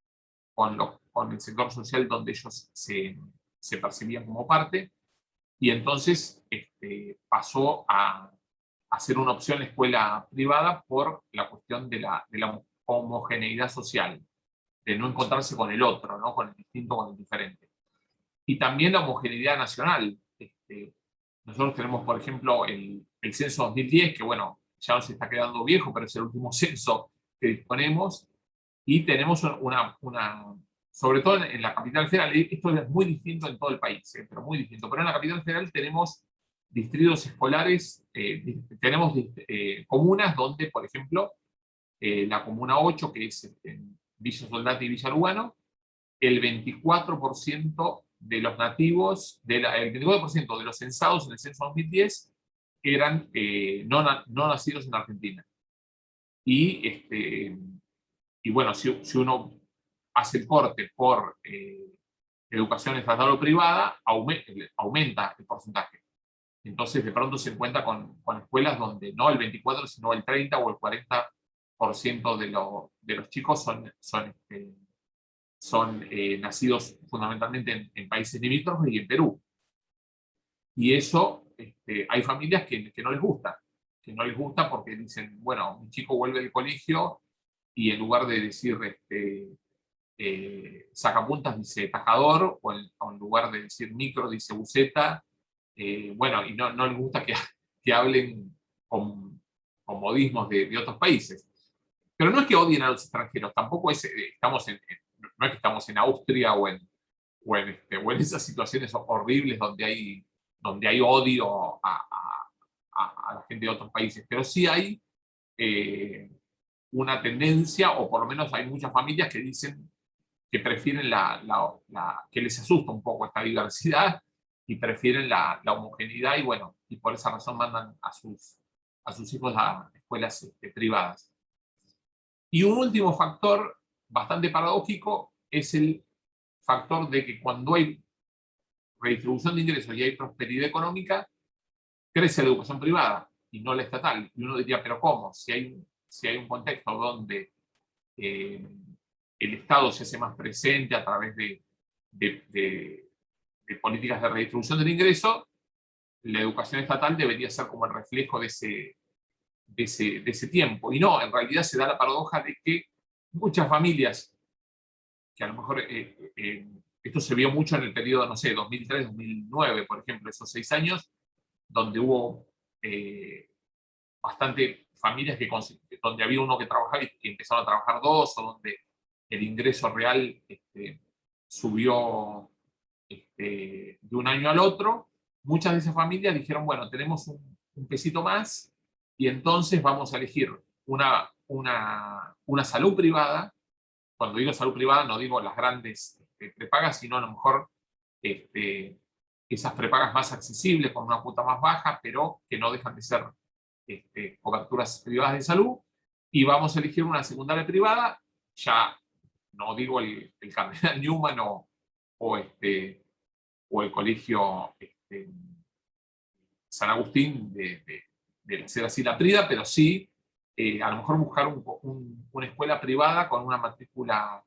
con el sector social donde ellos se percibían como parte, y entonces pasó a ser una opción la escuela privada por la cuestión de la homogeneidad social, de no encontrarse con el otro, ¿no? Con el distinto, con el diferente. Y también la homogeneidad nacional. Nosotros tenemos, por ejemplo, el censo 2010, que bueno, ya nos está quedando viejo, pero es el último censo que disponemos, y tenemos sobre todo en la capital federal, esto es muy distinto en todo el país, pero muy distinto, pero en la capital federal tenemos distritos escolares, tenemos comunas donde, por ejemplo, la comuna 8, que es en Villa Soldati y Villa Lugano, el 24% de los nativos, el 24% de los censados en el censo 2010 eran no nacidos en Argentina. Y bueno, si uno hace el corte por educación estatal o privada, aumenta el porcentaje. Entonces, de pronto se encuentra con escuelas donde no el 24, sino el 30 o el 40% de los chicos son nacidos fundamentalmente en países limítrofes y en Perú. Y eso, hay familias que no les gusta. Que no les gusta porque dicen, bueno, mi chico vuelve del colegio y en lugar de decir sacapuntas dice tajador, o en lugar de decir micro dice buceta. Bueno, y no les gusta que hablen con modismos de otros países. Pero no es que odien a los extranjeros, tampoco no es que estamos en Austria o en esas situaciones horribles donde hay odio a la gente de otros países, pero sí hay una tendencia, o por lo menos hay muchas familias que dicen que prefieren que les asusta un poco esta diversidad y prefieren la homogeneidad, y bueno, y por esa razón mandan a sus hijos a escuelas privadas. Y un último factor bastante paradójico es el factor de que cuando hay redistribución de ingresos y hay prosperidad económica, crece la educación privada y no la estatal. Y uno diría, pero ¿cómo? Si hay un contexto donde el Estado se hace más presente a través de políticas de redistribución del ingreso, la educación estatal debería ser como el reflejo de ese tiempo. Y no, en realidad se da la paradoja de que muchas familias, que a lo mejor esto se vio mucho en el periodo, no sé, 2003-2009, por ejemplo, esos 6 años, donde hubo bastante familias donde había uno que trabajaba y que empezaron a trabajar 2, o donde el ingreso real subió de un año al otro. Muchas de esas familias dijeron, bueno, tenemos un pesito más y entonces vamos a elegir una salud privada. Cuando digo salud privada no digo las grandes prepagas, sino a lo mejor esas prepagas más accesibles con una cuota más baja, pero que no dejan de ser coberturas privadas de salud, y vamos a elegir una secundaria privada. Ya no digo el Cardenal Newman o el colegio San Agustín de la Cera Sila Prida, pero sí a lo mejor buscar una escuela privada con una matrícula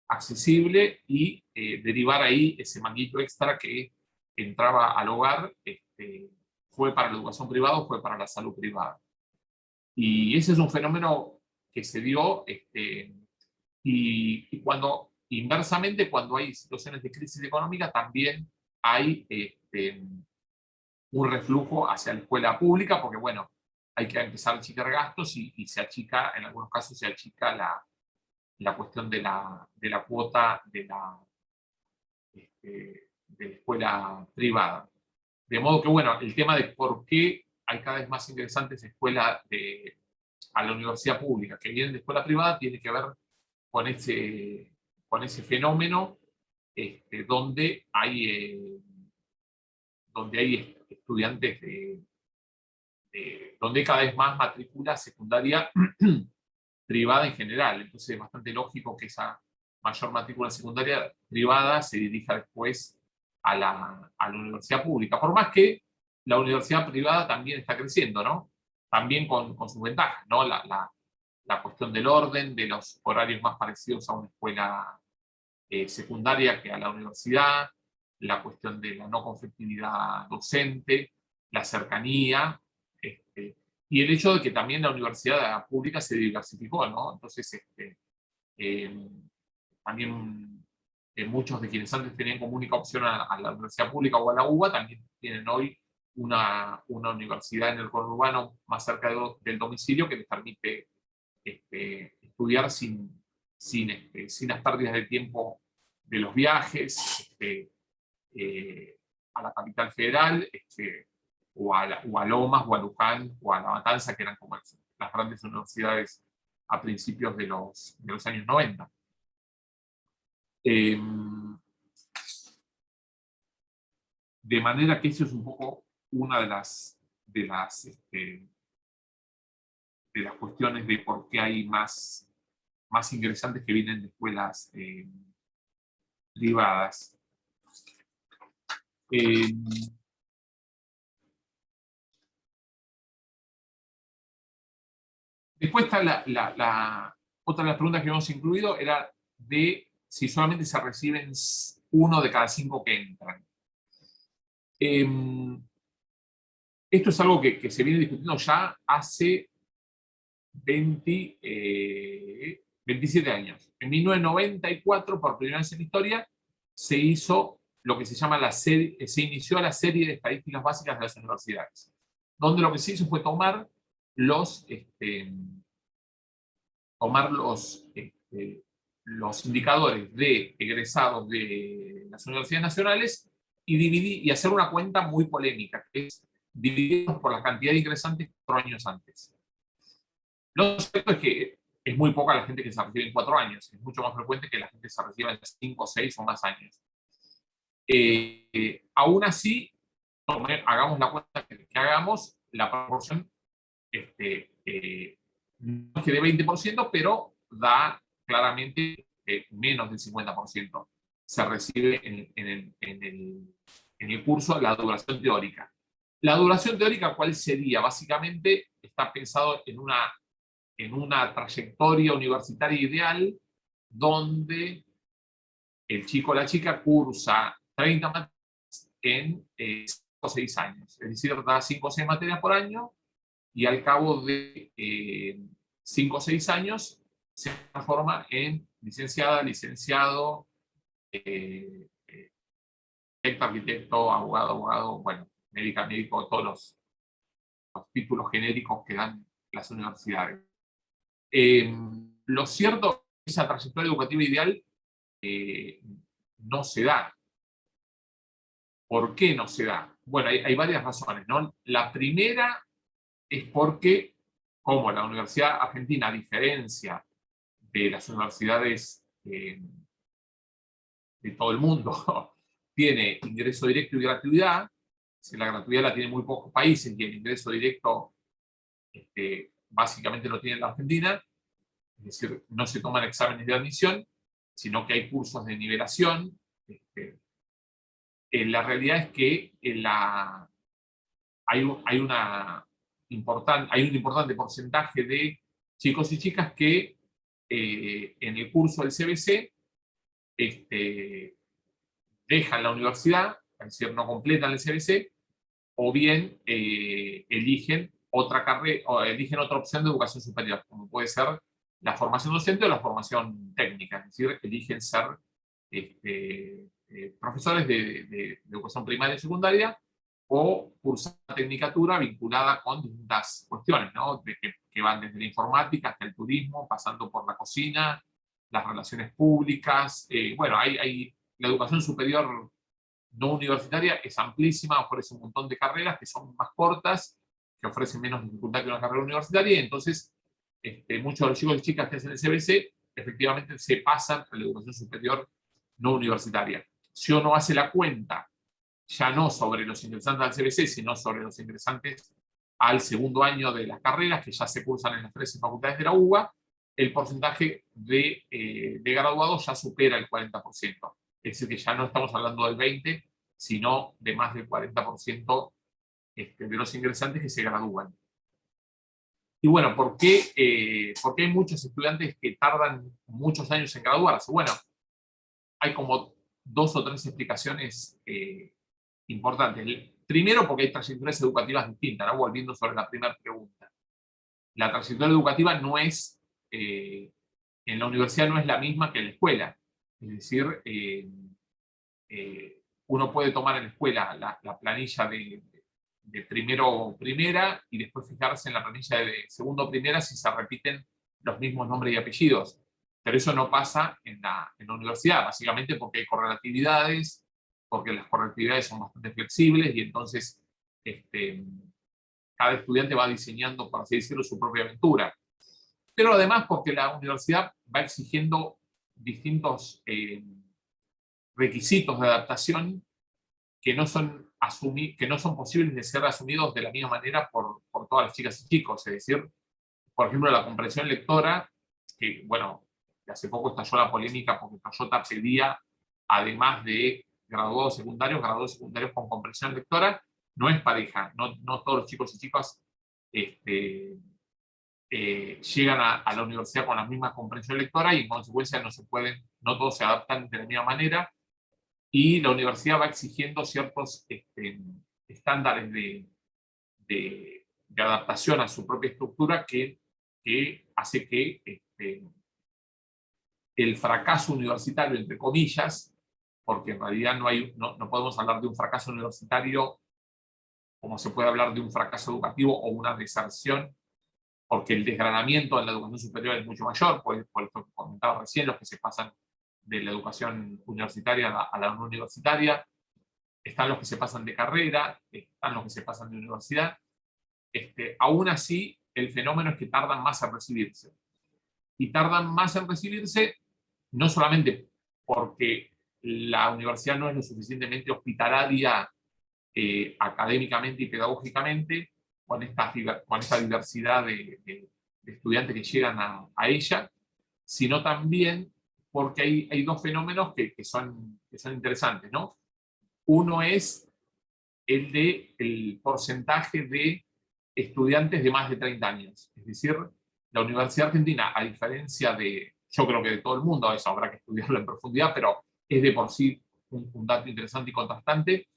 accesible y derivar ahí ese manguito extra que entraba al hogar, fue para la educación privada o fue para la salud privada. Y ese es un fenómeno que se dio, y inversamente, cuando hay situaciones de crisis económica, también hay un reflujo hacia la escuela pública, porque bueno, hay que empezar a achicar gastos y se achica, en algunos casos se achica la cuestión de la cuota de la escuela privada. De modo que, bueno, el tema de por qué hay cada vez más ingresantes a la universidad pública que vienen de escuela privada tiene que ver con ese fenómeno donde hay estudiantes donde hay cada vez más matrícula secundaria privada en general. Entonces es bastante lógico que esa mayor matrícula secundaria privada se dirija después a la universidad pública. Por más que la universidad privada también está creciendo, ¿no? También con sus ventajas, ¿no? La cuestión del orden, de los horarios más parecidos a una escuela secundaria que a la universidad, la cuestión de la no conflictividad docente, la cercanía, y el hecho de que también la universidad pública se diversificó, ¿no? Entonces, también muchos de quienes antes tenían como única opción a la universidad pública o a la UBA, también tienen hoy una universidad en el conurbano más cerca del domicilio que les permite estudiar sin las pérdidas de tiempo de los viajes a la capital federal, o a Lomas, o a Luján, o a La Matanza, que eran como las grandes universidades a principios de los años 90. De manera que eso es un poco una de las cuestiones de por qué hay más ingresantes que vienen de escuelas privadas. Después está otra de las preguntas que hemos incluido, era de si solamente se reciben 1 de cada 5 que entran. Esto es algo que se viene discutiendo ya hace 27 años. En 1994, por primera vez en la historia, se hizo lo que se llama se inició la serie de estadísticas básicas de las universidades, donde lo que se hizo fue tomar los indicadores de egresados de las universidades nacionales y dividir y hacer una cuenta muy polémica, que es dividirlos por la cantidad de ingresantes 4 años antes. Lo cierto es que es muy poca la gente que se recibe en 4 años, es mucho más frecuente que la gente se reciba en 5, 6 o más años. Aún así, hagamos la cuenta que hagamos, la proporción no es que de 20%, pero da claramente menos del 50% se recibe en el curso la duración teórica. La duración teórica, ¿cuál sería? Básicamente está pensado en una trayectoria universitaria ideal donde el chico o la chica cursa 30 materias en 5 o 6 años. Es decir, da 5 o 6 materias por año y al cabo de 5 o 6 años se transforma en licenciada, licenciado, arquitecto, abogado, bueno, médico, todos los títulos genéricos que dan las universidades. Lo cierto es que esa trayectoria educativa ideal no se da. ¿Por qué no se da? Bueno, hay varias razones, ¿no? La primera es porque, como la Universidad Argentina, a diferencia de las universidades de todo el mundo, tiene ingreso directo y gratuidad. Si la gratuidad la tienen muy pocos países y el ingreso directo básicamente lo tiene la Argentina, es decir, no se toman exámenes de admisión, sino que hay cursos de nivelación. La realidad es que hay un importante porcentaje de chicos y chicas que en el curso del CBC dejan la universidad, es decir, no completan el CBC, o bien eligen otra carrera, o eligen otra opción de educación superior, como puede ser la formación docente o la formación técnica, es decir, eligen ser profesores de educación primaria y secundaria, o cursar tecnicatura vinculada con distintas cuestiones, ¿no? Que van desde la informática hasta el turismo, pasando por la cocina, las relaciones públicas. Bueno, la educación superior no universitaria es amplísima, ofrece un montón de carreras que son más cortas, que ofrecen menos dificultad que una carrera universitaria, y entonces muchos de los chicos y chicas que hacen el CBC efectivamente se pasan a la educación superior no universitaria. Si uno hace la cuenta, ya no sobre los ingresantes al CBC, sino sobre los ingresantes al segundo año de las carreras, que ya se cursan en las 13 facultades de la UBA, el porcentaje de graduados ya supera el 40%. Es decir, que ya no estamos hablando del 20%, sino de más del 40% de los ingresantes que se gradúan. Y bueno, ¿por qué hay muchos estudiantes que tardan muchos años en graduarse? Bueno, hay como 2 o 3 explicaciones importantes. Primero, porque hay trayectorias educativas distintas, ¿no? Volviendo sobre la primera pregunta. La trayectoria educativa no es, en la universidad no es la misma que en la escuela. Es decir, uno puede tomar en la escuela la planilla de primero o primera y después fijarse en la planilla de segundo o primera si se repiten los mismos nombres y apellidos. Pero eso no pasa en la universidad, básicamente porque hay correlatividades, porque las correlatividades son bastante flexibles y entonces cada estudiante va diseñando, por así decirlo, su propia aventura. Pero además porque la universidad va exigiendo distintos requisitos de adaptación que no son posibles de ser asumidos de la misma manera por todas las chicas y chicos. Es decir, por ejemplo, la comprensión lectora, que bueno, hace poco estalló la polémica porque Toyota pedía, además de graduados secundarios con comprensión lectora, no es pareja, no todos los chicos y chicas llegan a la universidad con la misma comprensión lectora y en consecuencia no todos se adaptan de la misma manera, y la universidad va exigiendo ciertos estándares de adaptación a su propia estructura que hace que el fracaso universitario, entre comillas, porque en realidad no podemos hablar de un fracaso universitario como se puede hablar de un fracaso educativo o una deserción, porque el desgranamiento en la educación superior es mucho mayor, por lo que comentaba recién, los que se pasan de la educación universitaria a la no universitaria, están los que se pasan de carrera, están los que se pasan de universidad. Aún así, el fenómeno es que tardan más en recibirse. Y tardan más en recibirse no solamente porque la universidad no es lo suficientemente hospitalaria académicamente y pedagógicamente, con esta diversidad de estudiantes que llegan a ella, sino también porque hay dos fenómenos que son interesantes, ¿no? Uno es el porcentaje de estudiantes de más de 30 años. Es decir, la Universidad Argentina, a diferencia yo creo que de todo el mundo, eso habrá que estudiarlo en profundidad, pero es de por sí un dato interesante y contrastante,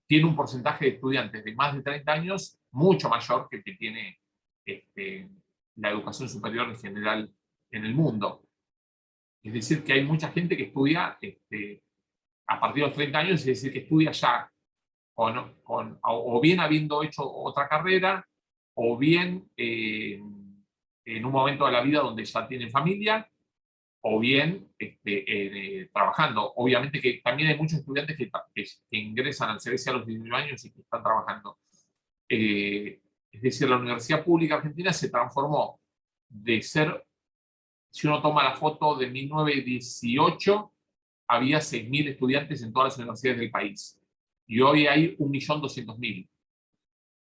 tiene un porcentaje de estudiantes de más de 30 años mucho mayor que el que tiene la educación superior en general en el mundo. Es decir, que hay mucha gente que estudia a partir de los 30 años, es decir, que estudia ya o bien habiendo hecho otra carrera, o bien en un momento de la vida donde ya tienen familia, o bien trabajando. Obviamente que también hay muchos estudiantes que ingresan al CBC a los 19 años y que están trabajando. Es decir, la Universidad Pública Argentina se transformó de ser, si uno toma la foto de 1918, había 6.000 estudiantes en todas las universidades del país. Y hoy hay 1.200.000.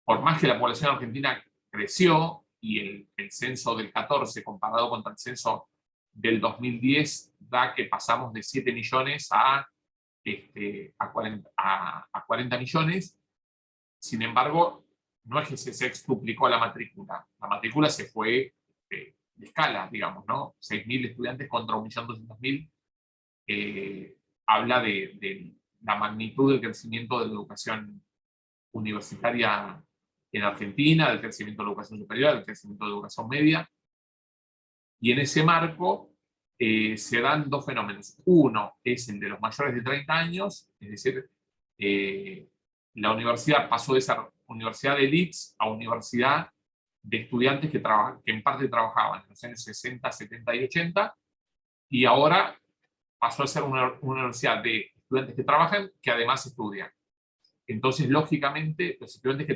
Por más que la población argentina creció y el censo del 14 comparado contra el censo del 2010 da que pasamos de 7 millones a 40 millones. Sin embargo, no es que se sextuplicó la matrícula. La matrícula se fue de escala, digamos, ¿no? 6.000 estudiantes contra 1.200.000. Habla de la magnitud del crecimiento de la educación universitaria en Argentina, del crecimiento de la educación superior, del crecimiento de la educación media. Y en ese marco se dan dos fenómenos. Uno es el de los mayores de 30 años, es decir, la universidad pasó de ser universidad de elites a universidad de estudiantes que en parte trabajaban en los años 60, 70 y 80, y ahora pasó a ser una universidad de estudiantes que trabajan, que además estudian. Entonces, lógicamente, los estudiantes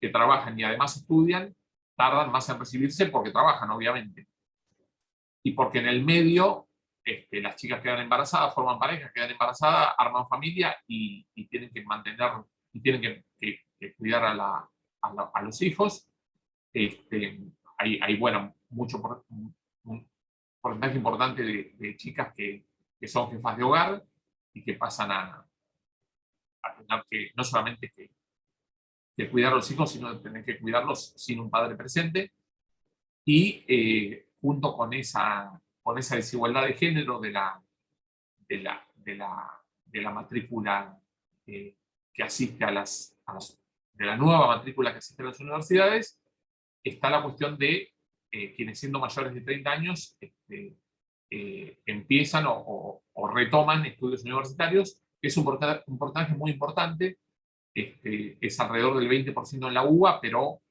que trabajan y además estudian tardan más en recibirse porque trabajan, obviamente. Y porque en el medio las chicas quedan embarazadas, forman parejas, quedan embarazadas, arman familia y tienen que mantener, y tienen que cuidar a los hijos. Hay bueno, un porcentaje importante de chicas que son jefas de hogar y que pasan a tener que no solamente que cuidar a los hijos, sino de tener que cuidarlos sin un padre presente. Y junto con esa desigualdad de género de la matrícula que asiste de la nueva matrícula que asiste a las universidades, está la cuestión de quienes siendo mayores de 30 años empiezan o retoman estudios universitarios, que es un porcentaje muy importante. Es alrededor del 20% en la UBA, pero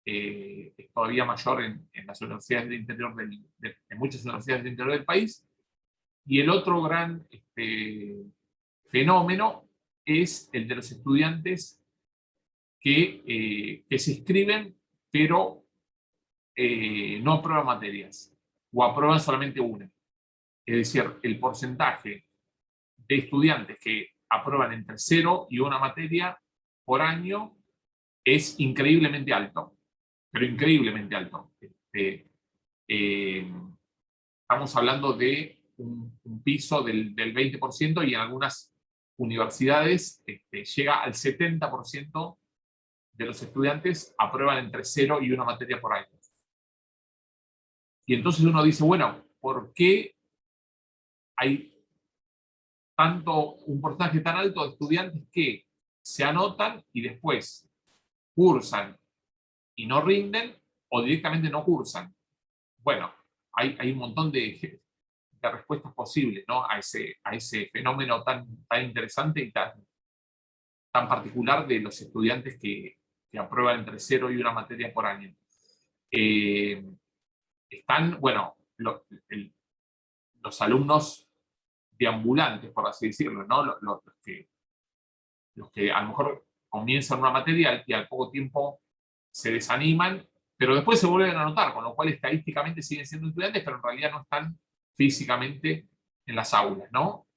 es todavía mayor en las universidades del interior en muchas universidades del interior del país. Y el otro gran fenómeno es el de los estudiantes que se inscriben, pero no aprueban materias, o aprueban solamente una. Es decir, el porcentaje de estudiantes que aprueban entre 0 y una materia por año es increíblemente alto, pero increíblemente alto. Estamos hablando de un piso del 20%, y en algunas universidades llega al 70% de los estudiantes aprueban entre 0 y una materia por año. Y entonces uno dice, bueno, ¿por qué hay un porcentaje tan alto de estudiantes que se anotan y después cursan y no rinden, o directamente no cursan? Bueno, hay un montón de respuestas posibles, ¿no? a ese fenómeno tan interesante y tan particular de los estudiantes que aprueban entre 0 y una materia por año. Están, bueno, los alumnos deambulantes, por así decirlo, ¿no? Los que a lo mejor comienzan una materia y al poco tiempo se desaniman, pero después se vuelven a anotar, con lo cual estadísticamente siguen siendo estudiantes, pero en realidad no están físicamente en las aulas, ¿no?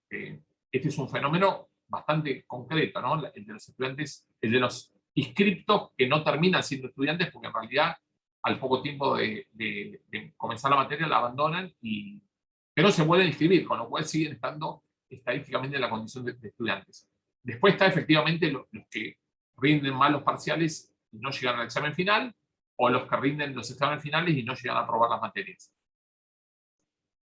Este es un fenómeno bastante concreto, ¿no? El de los estudiantes, el de los inscriptos que no terminan siendo estudiantes, porque en realidad al poco tiempo de comenzar la materia la abandonan, pero se vuelven a inscribir, con lo cual siguen estando estadísticamente en la condición de estudiantes. Después está efectivamente los que rinden mal los parciales y no llegan al examen final, o los que rinden los exámenes finales y no llegan a aprobar las materias.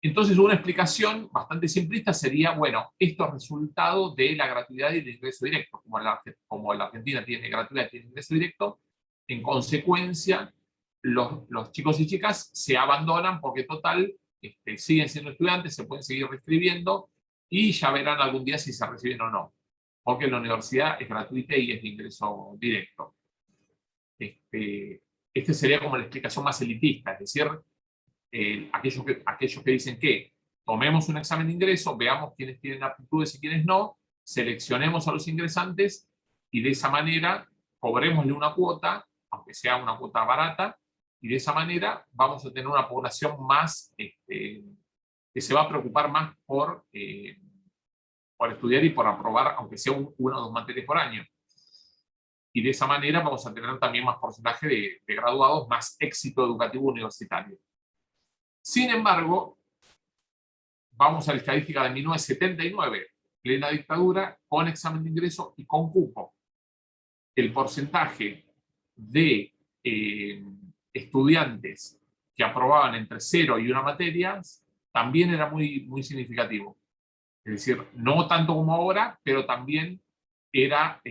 Entonces, una explicación bastante simplista sería, bueno, esto es resultado de la gratuidad y el ingreso directo. Como la Argentina tiene gratuidad y tiene ingreso directo, en consecuencia, los chicos y chicas se abandonan porque total, siguen siendo estudiantes, se pueden seguir reescribiendo y ya verán algún día si se reciben o no, porque la universidad es gratuita y es de ingreso directo. Este sería como la explicación más elitista, es decir, aquellos que dicen que tomemos un examen de ingreso, veamos quiénes tienen aptitudes y quiénes no, seleccionemos a los ingresantes y de esa manera cobrémosle una cuota, aunque sea una cuota barata, y de esa manera vamos a tener una población más que se va a preocupar más por estudiar y por aprobar, aunque sea una o dos materias por año. Y de esa manera vamos a tener también más porcentaje de graduados, más éxito educativo universitario. Sin embargo, vamos a la estadística de 1979, plena dictadura, con examen de ingreso y con cupo. El porcentaje de estudiantes que aprobaban entre 0 y una materia también era muy significativo. Es decir, no tanto como ahora, pero también era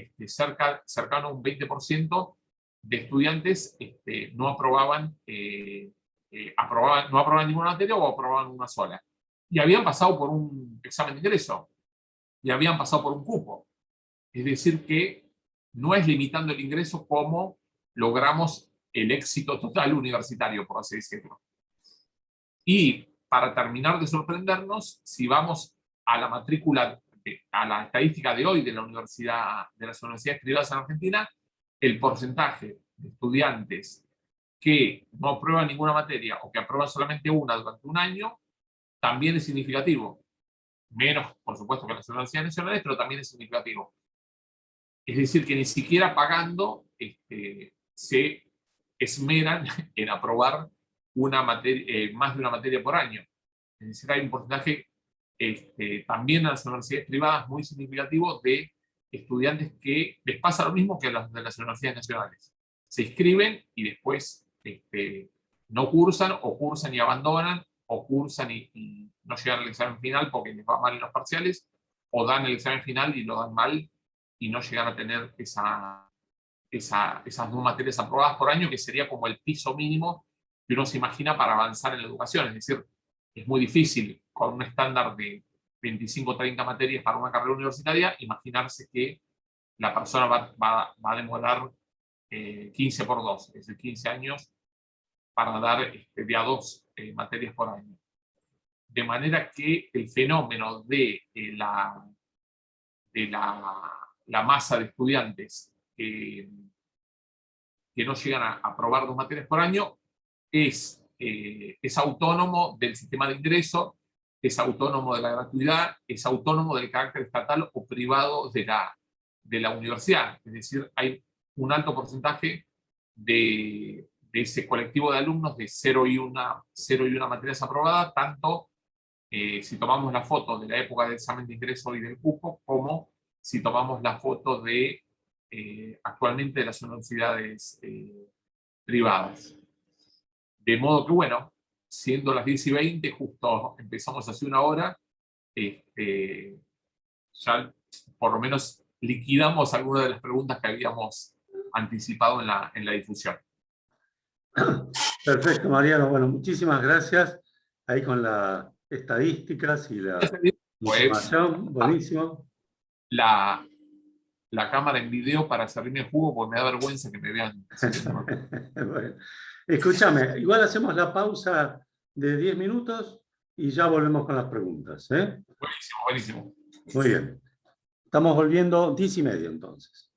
cercano a un 20% de estudiantes no aprobaban no aprobaban ninguna materia o aprobaban una sola. Y habían pasado por un examen de ingreso, y habían pasado por un cupo. Es decir, que no es limitando el ingreso como logramos el éxito total universitario, por así decirlo. Y para terminar de sorprendernos, si vamos a la matrícula, a la estadística de hoy de las universidades privadas en Argentina, el porcentaje de estudiantes que no aprueban ninguna materia o que aprueban solamente una durante un año, también es significativo. Menos, por supuesto, que las universidades nacionales, pero también es significativo. Es decir, que ni siquiera pagando se esmeran en aprobar más de una materia por año. Es decir, hay un porcentaje también en las universidades privadas muy significativo de estudiantes que les pasa lo mismo que a las de las universidades nacionales. Se inscriben y después no cursan, o cursan y abandonan, o cursan y no llegan al examen final porque les va mal en los parciales, o dan el examen final y lo dan mal y no llegan a tener esas dos materias aprobadas por año, que sería como el piso mínimo que uno se imagina para avanzar en la educación. Es decir, es muy difícil con un estándar de 25 o 30 materias para una carrera universitaria imaginarse que la persona va a demorar 15 por 2, es decir, 15 años para dar de a 2 materias por año. De manera que el fenómeno de la masa de estudiantes que no llegan a aprobar 2 materias por año, es autónomo del sistema de ingreso, es autónomo de la gratuidad, es autónomo del carácter estatal o privado de la universidad. Es decir, hay un alto porcentaje de ese colectivo de alumnos de 0 y 1 materias aprobadas, tanto si tomamos la foto de la época del examen de ingreso y del cupo, como si tomamos la foto de actualmente de las universidades privadas. De modo que, bueno, siendo las 10:20, justo empezamos hace una hora, ya por lo menos liquidamos algunas de las preguntas que habíamos anticipado en la difusión. Perfecto, Mariano. Bueno, muchísimas gracias. Ahí con las estadísticas y la información. Buenísimo. La cámara en video para servirme el jugo, porque me da vergüenza que me vean. Bueno, escúchame, igual hacemos la pausa de 10 minutos y ya volvemos con las preguntas. Buenísimo, buenísimo. Muy bien. Estamos volviendo 10:30 entonces.